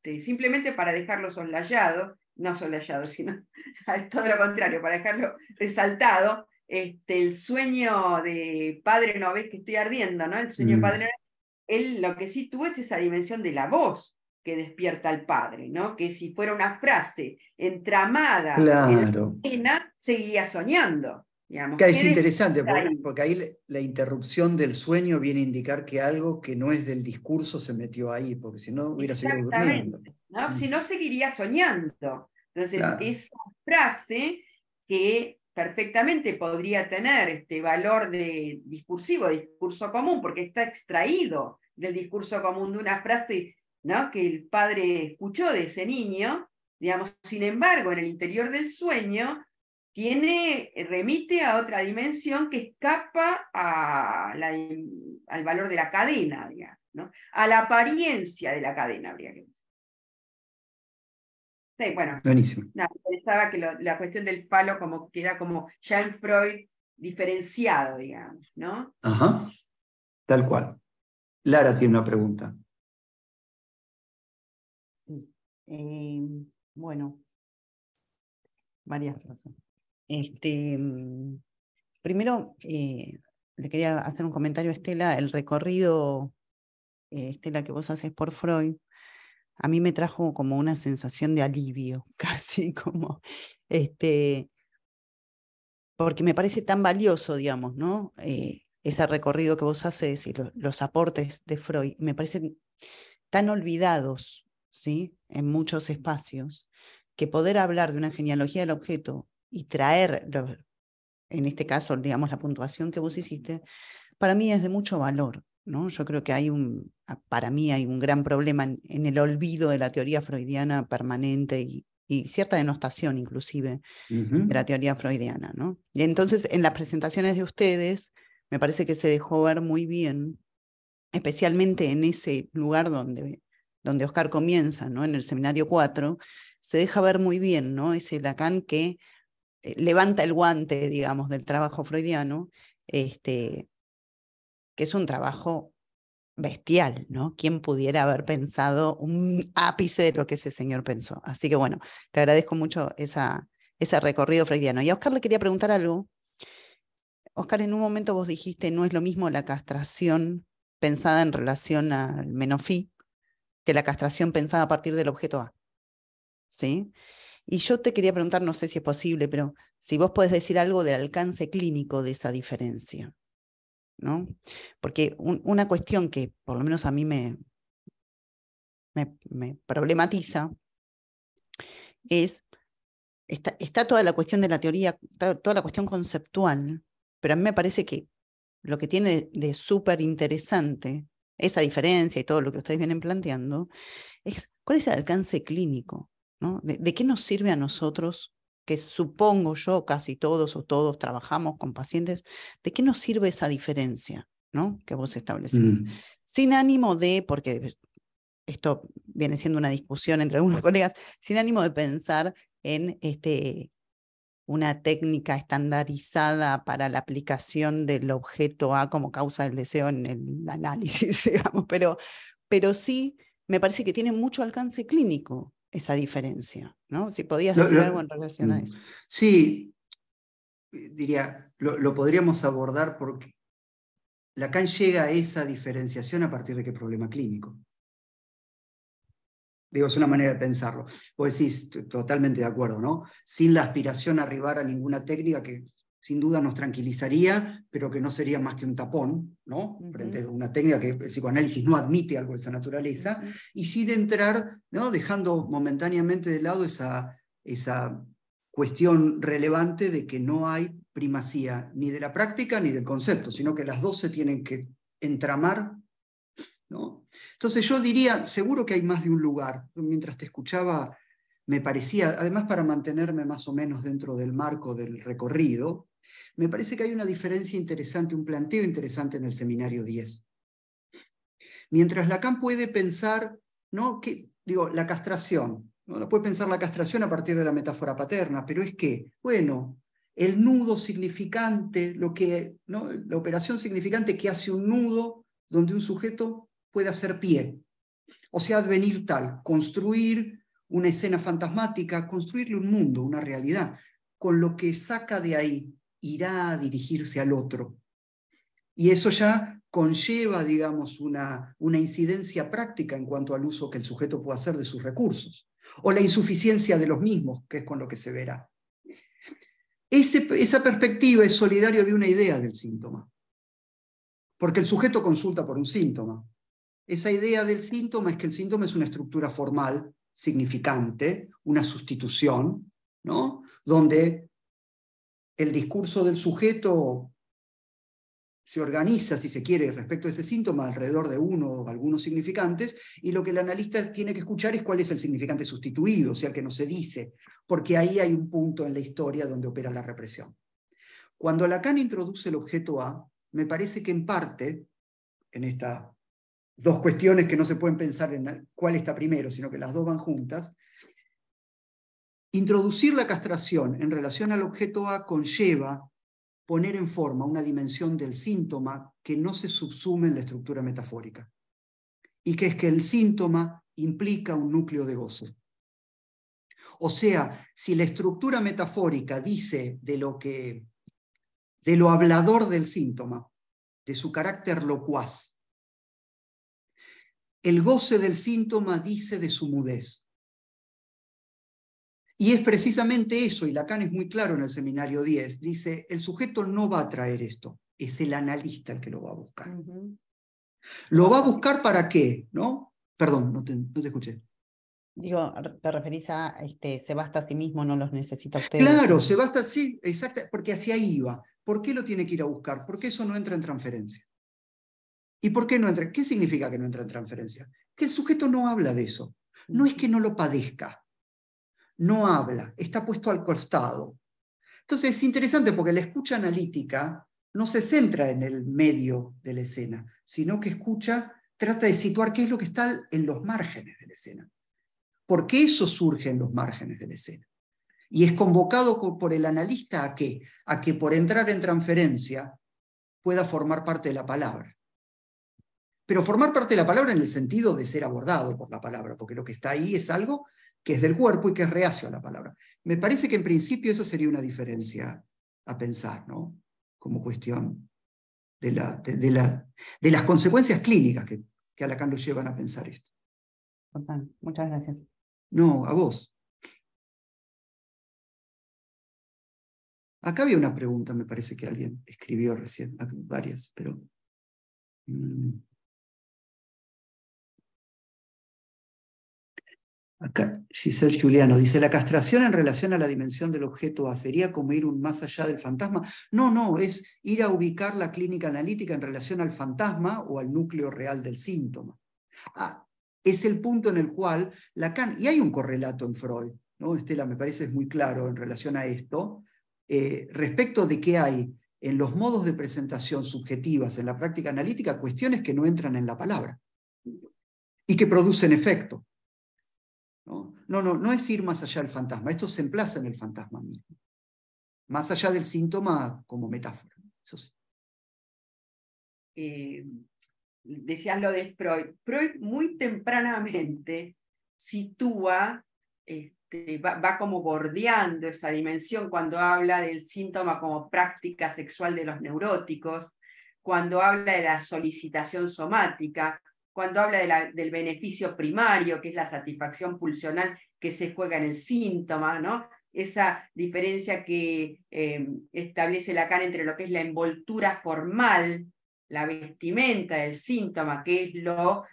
simplemente para dejarlo soslayado, no soslayado, sino todo lo contrario, para dejarlo resaltado, el sueño de Padre no ves que estoy ardiendo, ¿no? El sueño de Padre no ves, él lo que sí tuvo es esa dimensión de la voz que despierta al padre, ¿no? Que si fuera una frase entramada en la escena, seguiría soñando. Digamos. Que es interesante, porque ahí la interrupción del sueño viene a indicar que algo que no es del discurso se metió ahí, porque si no hubiera seguido durmiendo. ¿No? Si no, seguiría soñando. Entonces, esa frase que perfectamente podría tener este valor de discursivo, de discurso común, porque está extraído del discurso común de una frase, ¿no? Que el padre escuchó de ese niño, digamos, sin embargo, en el interior del sueño remite a otra dimensión que escapa al valor de la cadena, digamos, ¿no? A la apariencia de la cadena, habría que decir. Sí, bueno, buenísimo. Pensaba que la cuestión del falo como queda como ya en Freud diferenciado, digamos, ¿no? Ajá, tal cual. Lara tiene una pregunta. Sí. Bueno, varias cosas. Primero, le quería hacer un comentario a Estela, el recorrido, Estela, que vos haces por Freud, a mí me trajo como una sensación de alivio, casi como, porque me parece tan valioso, digamos, ¿no? Ese recorrido que vos haces y los aportes de Freud, me parecen tan olvidados, ¿sí? En muchos espacios, que poder hablar de una genealogía del objeto y traer, en este caso, digamos, la puntuación que vos hiciste, para mí es de mucho valor, ¿no? Yo creo que para mí hay un gran problema en el olvido de la teoría freudiana permanente y cierta denostación inclusive de la teoría freudiana, ¿no? Y entonces en las presentaciones de ustedes me parece que se dejó ver muy bien, especialmente en ese lugar donde Oscar comienza, ¿no? En el seminario 4, se deja ver muy bien, ¿no? Ese Lacan que levanta el guante, digamos, del trabajo freudiano, que es un trabajo bestial, ¿no? ¿Quién pudiera haber pensado un ápice de lo que ese señor pensó? Así que bueno, te agradezco mucho ese recorrido freudiano. Y a Oscar le quería preguntar algo. Oscar, en un momento vos dijiste, no es lo mismo la castración pensada en relación al Menofí que la castración pensada a partir del objeto A, ¿sí? Y yo te quería preguntar, no sé si es posible, pero si vos podés decir algo del alcance clínico de esa diferencia, ¿no? Porque una cuestión que por lo menos a mí me problematiza es, está toda la cuestión de la teoría, toda la cuestión conceptual, pero a mí me parece que lo que tiene de súper interesante esa diferencia y todo lo que ustedes vienen planteando es cuál es el alcance clínico, ¿no? ¿De qué nos sirve a nosotros, que supongo yo, casi todos o todos trabajamos con pacientes, de qué nos sirve esa diferencia, ¿no? Que vos establecés? Sin ánimo de, porque esto viene siendo una discusión entre algunos colegas, sin ánimo de pensar en una técnica estandarizada para la aplicación del objeto A como causa del deseo en el análisis, digamos, pero sí me parece que tiene mucho alcance clínico esa diferencia, ¿no? Si podías decir algo en relación a eso. Sí, diría, lo podríamos abordar porque Lacan llega a esa diferenciación a partir de qué problema clínico. Digo, es una manera de pensarlo. Vos decís, totalmente de acuerdo, ¿no? Sin la aspiración a arribar a ninguna técnica que sin duda nos tranquilizaría, pero que no sería más que un tapón, ¿no? Frente a una técnica que el psicoanálisis no admite algo de esa naturaleza, y sin entrar, ¿no? Dejando momentáneamente de lado esa cuestión relevante de que no hay primacía ni de la práctica ni del concepto, sino que las dos se tienen que entramar, ¿no? Entonces yo diría, seguro que hay más de un lugar. Mientras te escuchaba, me parecía, además para mantenerme más o menos dentro del marco del recorrido, me parece que hay una diferencia interesante, un planteo interesante en el seminario 10. Mientras Lacan puede pensar, ¿no? La castración, ¿no? Puede pensar la castración a partir de la metáfora paterna, pero es que, bueno, el nudo significante, ¿no? La operación significante que hace un nudo donde un sujeto puede hacer pie, o sea, advenir tal, construir una escena fantasmática, construirle un mundo, una realidad, con lo que saca de ahí irá a dirigirse al otro. Y eso ya conlleva, digamos, una incidencia práctica en cuanto al uso que el sujeto puede hacer de sus recursos, o la insuficiencia de los mismos, que es con lo que se verá. Esa perspectiva es solidario de una idea del síntoma, porque el sujeto consulta por un síntoma. Esa idea del síntoma es que el síntoma es una estructura formal significante, una sustitución, ¿no? Donde el discurso del sujeto se organiza, si se quiere, respecto a ese síntoma alrededor de uno o algunos significantes, y lo que el analista tiene que escuchar es cuál es el significante sustituido, o sea, el que no se dice, porque ahí hay un punto en la historia donde opera la represión. Cuando Lacan introduce el objeto A, me parece que en parte, en estas dos cuestiones que no se pueden pensar en cuál está primero, sino que las dos van juntas, introducir la castración en relación al objeto A conlleva poner en forma una dimensión del síntoma que no se subsume en la estructura metafórica, y que es que el síntoma implica un núcleo de gozo. O sea, si la estructura metafórica dice de lo hablador del síntoma, de su carácter locuaz. El goce del síntoma dice de su mudez. Y es precisamente eso, y Lacan es muy claro en el seminario 10, dice, el sujeto no va a traer esto, es el analista el que lo va a buscar. ¿Lo va a buscar para qué? ¿No? Perdón, no te escuché. Digo, te referís a se basta a sí mismo, no los necesita a ustedes. Claro, se basta, sí, exacto, porque hacia ahí va. ¿Por qué lo tiene que ir a buscar? Porque eso no entra en transferencia. ¿Y por qué no entra? ¿Qué significa que no entra en transferencia? Que el sujeto no habla de eso. No es que no lo padezca. No habla, está puesto al costado. Entonces es interesante porque la escucha analítica no se centra en el medio de la escena, sino que trata de situar qué es lo que está en los márgenes de la escena. Porque eso surge en los márgenes de la escena. Y es convocado por el analista ¿a qué? A que por entrar en transferencia pueda formar parte de la palabra. Pero formar parte de la palabra en el sentido de ser abordado por la palabra, porque lo que está ahí es algo que es del cuerpo y que es reacio a la palabra. Me parece que en principio eso sería una diferencia a pensar, ¿no? Como cuestión de las consecuencias clínicas que a Lacan lo llevan a pensar esto. Total. Muchas gracias. No, a vos. Acá había una pregunta, me parece que alguien escribió recién, varias, pero... Acá Giselle Giuliano dice, ¿la castración en relación a la dimensión del objeto A sería como ir más allá del fantasma? No, es ir a ubicar la clínica analítica en relación al fantasma o al núcleo real del síntoma. Es el punto en el cual Lacan, y hay un correlato en Freud, ¿no? Estela, me parece es muy claro en relación a esto, respecto de que hay en los modos de presentación subjetivas en la práctica analítica cuestiones que no entran en la palabra y que producen efecto. No es ir más allá del fantasma, esto se emplaza en el fantasma mismo, más allá del síntoma como metáfora. Eso sí. Decías lo de Freud. Freud muy tempranamente sitúa, va como bordeando esa dimensión cuando habla del síntoma como práctica sexual de los neuróticos, cuando habla de la solicitación somática, cuando habla del beneficio primario, que es la satisfacción pulsional que se juega en el síntoma, ¿no? Esa diferencia que establece Lacan entre lo que es la envoltura formal, la vestimenta del síntoma, que es lo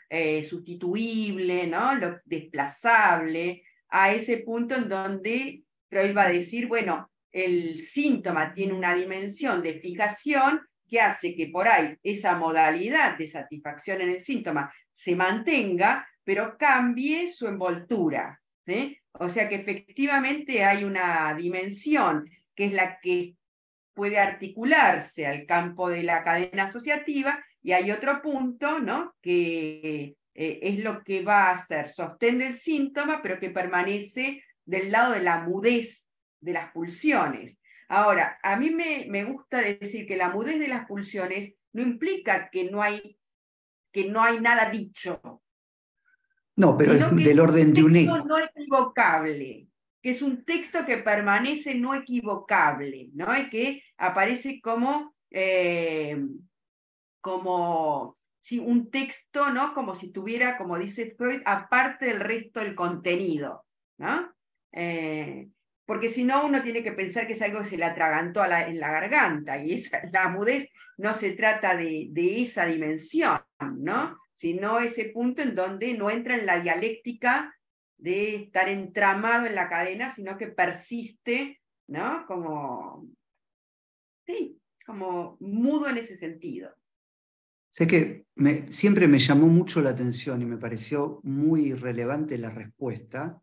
sustituible, ¿no? Lo desplazable, a ese punto en donde Freud va a decir, bueno, el síntoma tiene una dimensión de fijación que hace que por ahí esa modalidad de satisfacción en el síntoma se mantenga, pero cambie su envoltura, ¿sí? O sea que efectivamente hay una dimensión que es la que puede articularse al campo de la cadena asociativa, y hay otro punto, ¿no? Que es lo que va a hacer sostén del síntoma, pero que permanece del lado de la mudez de las pulsiones. Ahora, a mí me gusta decir que la mudez de las pulsiones no implica que no hay nada dicho. No, pero es del orden de un hecho. No equivocable, que es un texto que permanece no equivocable, ¿no? Y que aparece como sí, un texto, ¿no? Como si tuviera, como dice Freud, aparte del resto del contenido, ¿no? Porque si no, uno tiene que pensar que es algo que se le atragantó en la garganta, y la mudez no se trata de esa dimensión, ¿no? Sino ese punto en donde no entra en la dialéctica de estar entramado en la cadena, sino que persiste, ¿no? Como mudo en ese sentido. Sé que siempre me llamó mucho la atención y me pareció muy relevante la respuesta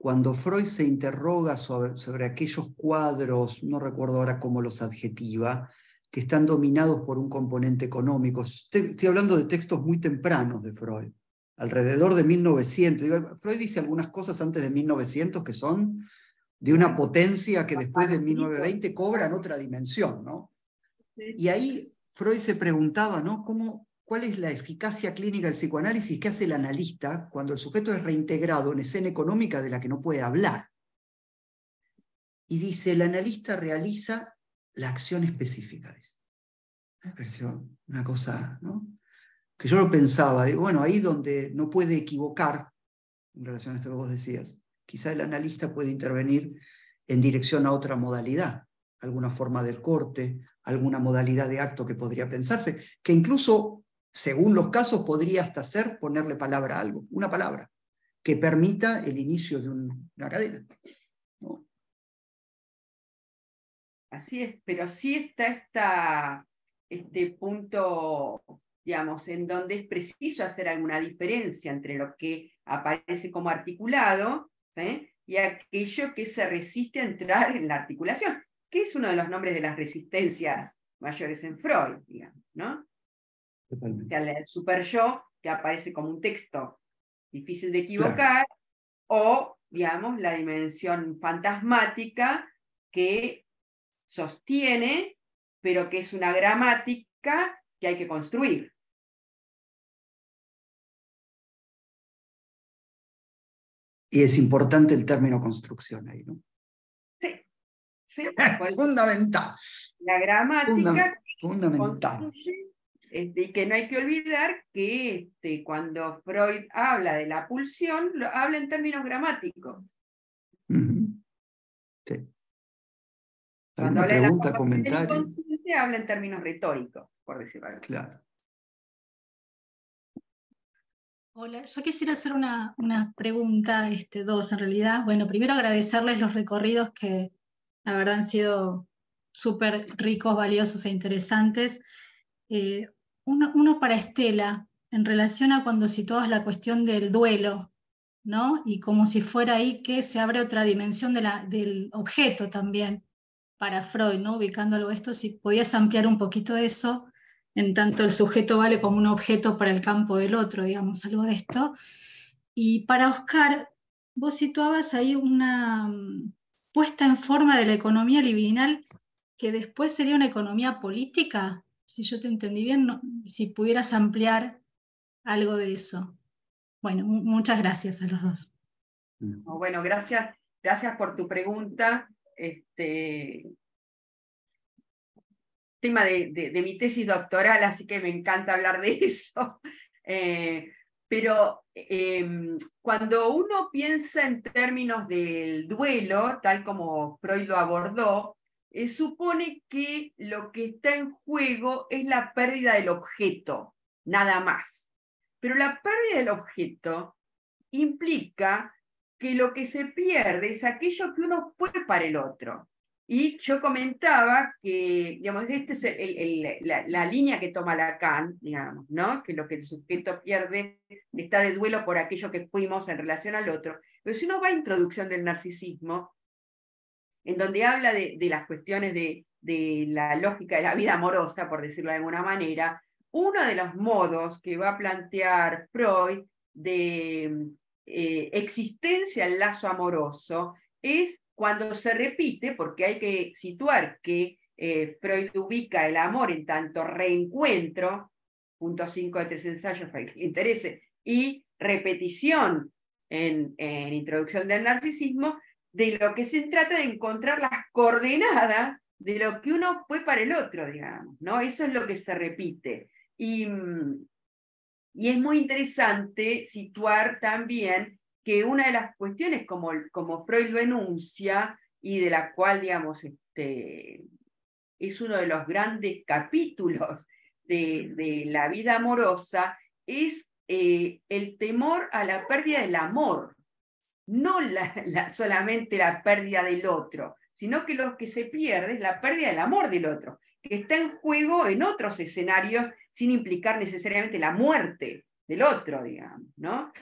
cuando Freud se interroga sobre aquellos cuadros, no recuerdo ahora cómo los adjetiva, que están dominados por un componente económico. Estoy hablando de textos muy tempranos de Freud, alrededor de 1900. Freud dice algunas cosas antes de 1900 que son de una potencia que después de 1920 cobran otra dimensión, ¿no? Y ahí Freud se preguntaba, ¿no? ¿Cuál es la eficacia clínica del psicoanálisis que hace el analista cuando el sujeto es reintegrado en escena económica de la que no puede hablar? Y dice, el analista realiza la acción específica. Me pareció una cosa, ¿no? Que yo lo pensaba, digo, bueno, ahí donde no puede equivocar, en relación a esto que vos decías, quizá el analista puede intervenir en dirección a otra modalidad, alguna forma del corte, alguna modalidad de acto que podría pensarse, que incluso, según los casos, podría hasta ser ponerle palabra a algo, una palabra, que permita el inicio de una cadena, ¿no? Así es, pero sí está este punto, digamos, en donde es preciso hacer alguna diferencia entre lo que aparece como articulado, ¿sí?, y aquello que se resiste a entrar en la articulación, que es uno de los nombres de las resistencias mayores en Freud, digamos, ¿no? Totalmente. O sea, el super yo, que aparece como un texto difícil de Claro. equivocar, o, digamos, la dimensión fantasmática que sostiene, pero que es una gramática que hay que construir. Y es importante el término construcción ahí, ¿no? Sí, sí. Fundamental. La gramática Fundamental. construye, y que no hay que olvidar que cuando Freud habla de la pulsión, habla en términos gramáticos. Sí. Cuando ¿Alguna habla de la pregunta, formación del comentario? inconsciente, habla en términos retóricos, por decirlo así. Claro. Hola, yo quisiera hacer una pregunta, dos en realidad. Bueno, primero agradecerles los recorridos que la verdad han sido súper ricos, valiosos e interesantes. Uno para Estela, en relación a cuando situabas la cuestión del duelo, ¿no? Y como si fuera ahí que se abre otra dimensión del objeto también para Freud, ¿no? Ubicándolo esto, si podías ampliar un poquito eso, en tanto el sujeto vale como un objeto para el campo del otro, digamos, algo de esto. Y para Oscar, vos situabas ahí una puesta en forma de la economía libidinal que después sería una economía política, si yo te entendí bien, no, si pudieras ampliar algo de eso. Bueno, muchas gracias a los dos. Bueno, gracias por tu pregunta. Tema de mi tesis doctoral, así que me encanta hablar de eso. Pero cuando uno piensa en términos del duelo, tal como Freud lo abordó, supone que lo que está en juego es la pérdida del objeto, nada más. Pero la pérdida del objeto implica que lo que se pierde es aquello que uno fue para el otro. Y yo comentaba que, digamos, esta es la línea que toma Lacan, digamos, ¿no? Que lo que el sujeto pierde está de duelo por aquello que fuimos en relación al otro. Pero si uno va a Introducción del Narcisismo, en donde habla de las cuestiones de la lógica de la vida amorosa, por decirlo de alguna manera, uno de los modos que va a plantear Freud de existencia al lazo amoroso es cuando se repite, porque hay que situar que Freud ubica el amor en tanto reencuentro, punto 5 de 3 ensayos para el que le interese, y repetición en Introducción del Narcisismo, de lo que se trata de encontrar las coordenadas de lo que uno fue para el otro, digamos, ¿no? Eso es lo que se repite. Y es muy interesante situar también que una de las cuestiones, como Freud lo enuncia, y de la cual, digamos, es uno de los grandes capítulos de la vida amorosa, es el temor a la pérdida del amor, no solamente la pérdida del otro, sino que lo que se pierde es la pérdida del amor del otro, que está en juego en otros escenarios sin implicar necesariamente la muerte del otro, digamos, ¿no?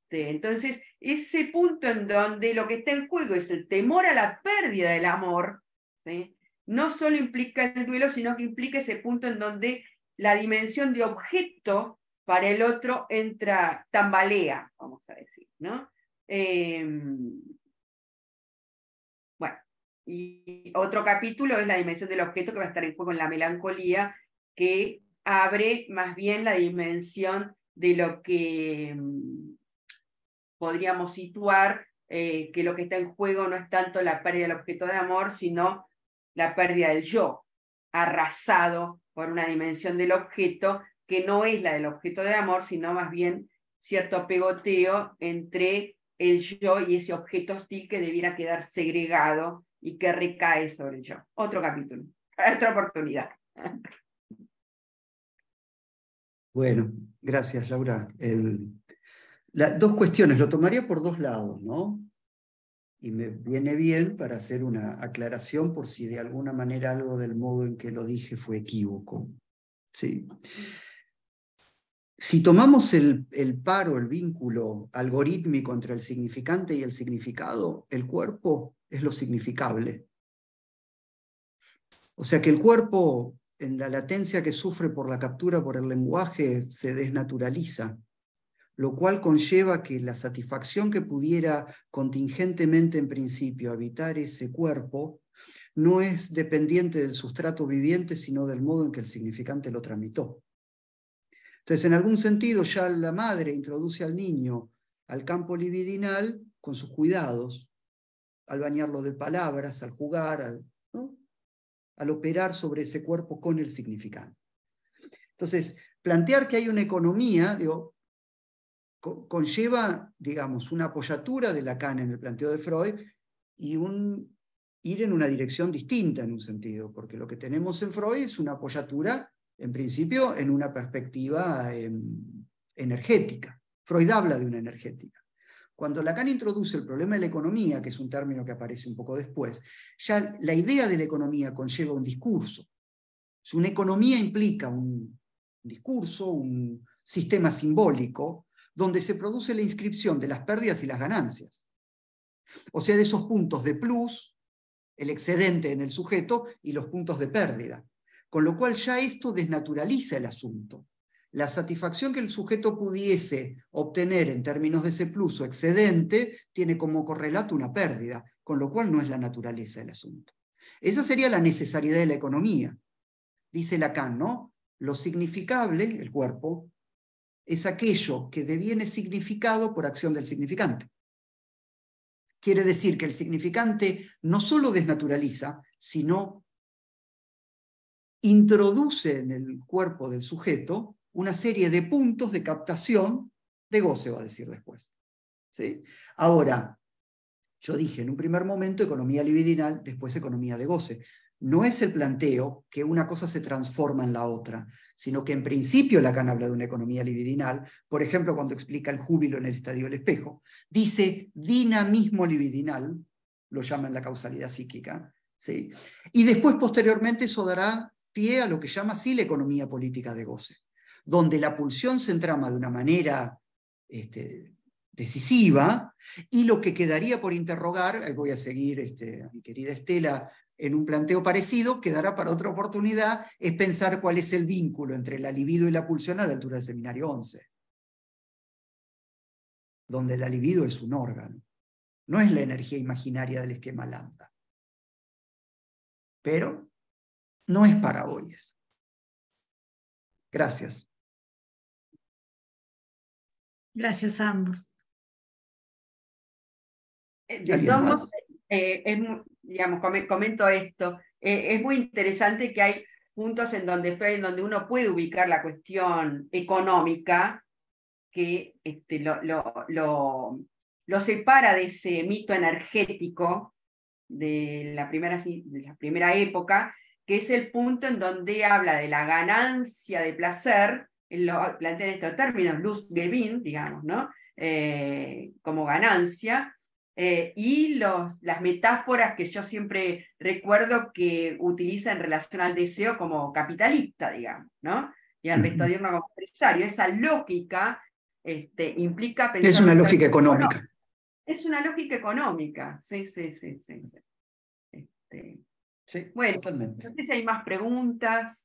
Entonces, ese punto en donde lo que está en juego es el temor a la pérdida del amor, ¿sí?, no solo implica el duelo, sino que implica ese punto en donde la dimensión de objeto para el otro tambalea, vamos a decir, ¿no? Bueno, y otro capítulo es la dimensión del objeto, que va a estar en juego en la melancolía, que abre más bien la dimensión de lo que podríamos situar, que lo que está en juego no es tanto la pérdida del objeto de amor, sino la pérdida del yo, arrasado por una dimensión del objeto que no es la del objeto de amor, sino más bien cierto pegoteo entre el yo y ese objeto hostil que debiera quedar segregado y que recae sobre el yo. Otro capítulo, otra oportunidad. Bueno, gracias, Laura. Dos cuestiones, lo tomaría por dos lados, ¿no? Y me viene bien para hacer una aclaración por si de alguna manera algo del modo en que lo dije fue equívoco. ¿Sí? Si tomamos el paro, el vínculo algorítmico entre el significante y el significado, el cuerpo es lo significable. O sea que el cuerpo, en la latencia que sufre por la captura por el lenguaje, se desnaturaliza, lo cual conlleva que la satisfacción que pudiera contingentemente en principio habitar ese cuerpo no es dependiente del sustrato viviente, sino del modo en que el significante lo tramitó. Entonces, en algún sentido, ya la madre introduce al niño al campo libidinal con sus cuidados, al bañarlo de palabras, al jugar, ¿no? Al operar sobre ese cuerpo con el significante. Entonces, plantear que hay una economía, digo, conlleva, digamos, una apoyatura de Lacan en el planteo de Freud y ir en una dirección distinta en un sentido, porque lo que tenemos en Freud es una apoyatura, en principio, en una perspectiva energética. Freud habla de una energética. Cuando Lacan introduce el problema de la economía, que es un término que aparece un poco después, ya la idea de la economía conlleva un discurso. Una economía implica un discurso, un sistema simbólico, donde se produce la inscripción de las pérdidas y las ganancias. O sea, de esos puntos de plus, el excedente en el sujeto, y los puntos de pérdida. Con lo cual ya esto desnaturaliza el asunto. La satisfacción que el sujeto pudiese obtener en términos de ese plus o excedente tiene como correlato una pérdida, con lo cual no es la naturaleza del asunto. Esa sería la necesariedad de la economía. Dice Lacan, ¿no? Lo significable, el cuerpo, es aquello que deviene significado por acción del significante. Quiere decir que el significante no solo desnaturaliza, sino introduce en el cuerpo del sujeto una serie de puntos de captación de goce, va a decir después. ¿Sí? Ahora, yo dije en un primer momento economía libidinal, después economía de goce. No es el planteo que una cosa se transforma en la otra, sino que en principio Lacan habla de una economía libidinal. Por ejemplo, cuando explica el júbilo en el estadio del espejo, dice dinamismo libidinal, lo llama en la causalidad psíquica, ¿sí? Y después, posteriormente, eso dará pie a lo que llama así la economía política de goce, donde la pulsión se entrama de una manera decisiva, y lo que quedaría por interrogar, ahí voy a seguir a mi querida Estela en un planteo parecido, quedará para otra oportunidad, es pensar cuál es el vínculo entre la libido y la pulsión a la altura del seminario 11, donde la libido es un órgano, no es la energía imaginaria del esquema lambda. Pero no es para hoy eso. Gracias. Gracias a ambos. De todos modos, digamos, comento esto, es muy interesante que hay puntos en donde uno puede ubicar la cuestión económica, que lo separa de ese mito energético de la primera época, que es el punto en donde habla de la ganancia de placer, lo plantea en estos términos, Lustgewinn, digamos, ¿no? Como ganancia, y las metáforas que yo siempre recuerdo que utiliza en relación al deseo como capitalista, digamos, ¿no? Y al vestodierno como empresario. Esa lógica implica pensar... Es una lógica económica. Es una lógica económica, sí. Sí, bueno, totalmente. no sé si hay más preguntas.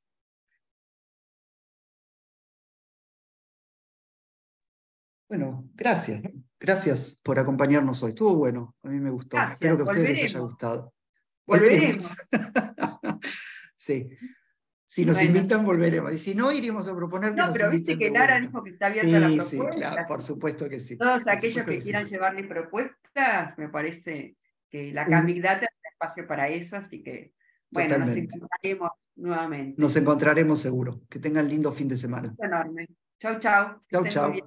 Bueno, gracias. Gracias por acompañarnos hoy. Estuvo bueno, a mí me gustó. Gracias, Espero que a ustedes les haya volveremos. gustado. Volveremos. Sí. Si nos invitan, volveremos. Y si no, iremos a proponer que No, nos pero viste inviten que de Lara vuelta. dijo que está abierta a la propuesta. Sí, claro, por supuesto que sí. Todos Por aquellos supuesto que quieran llevarle propuestas, me parece que la Big Data es un espacio para eso, así que, bueno, Totalmente. nos nuevamente. Nos encontraremos seguro. Que tengan lindo fin de semana. Enorme. Chau, chau. Chau, Que estén muy chau. bien.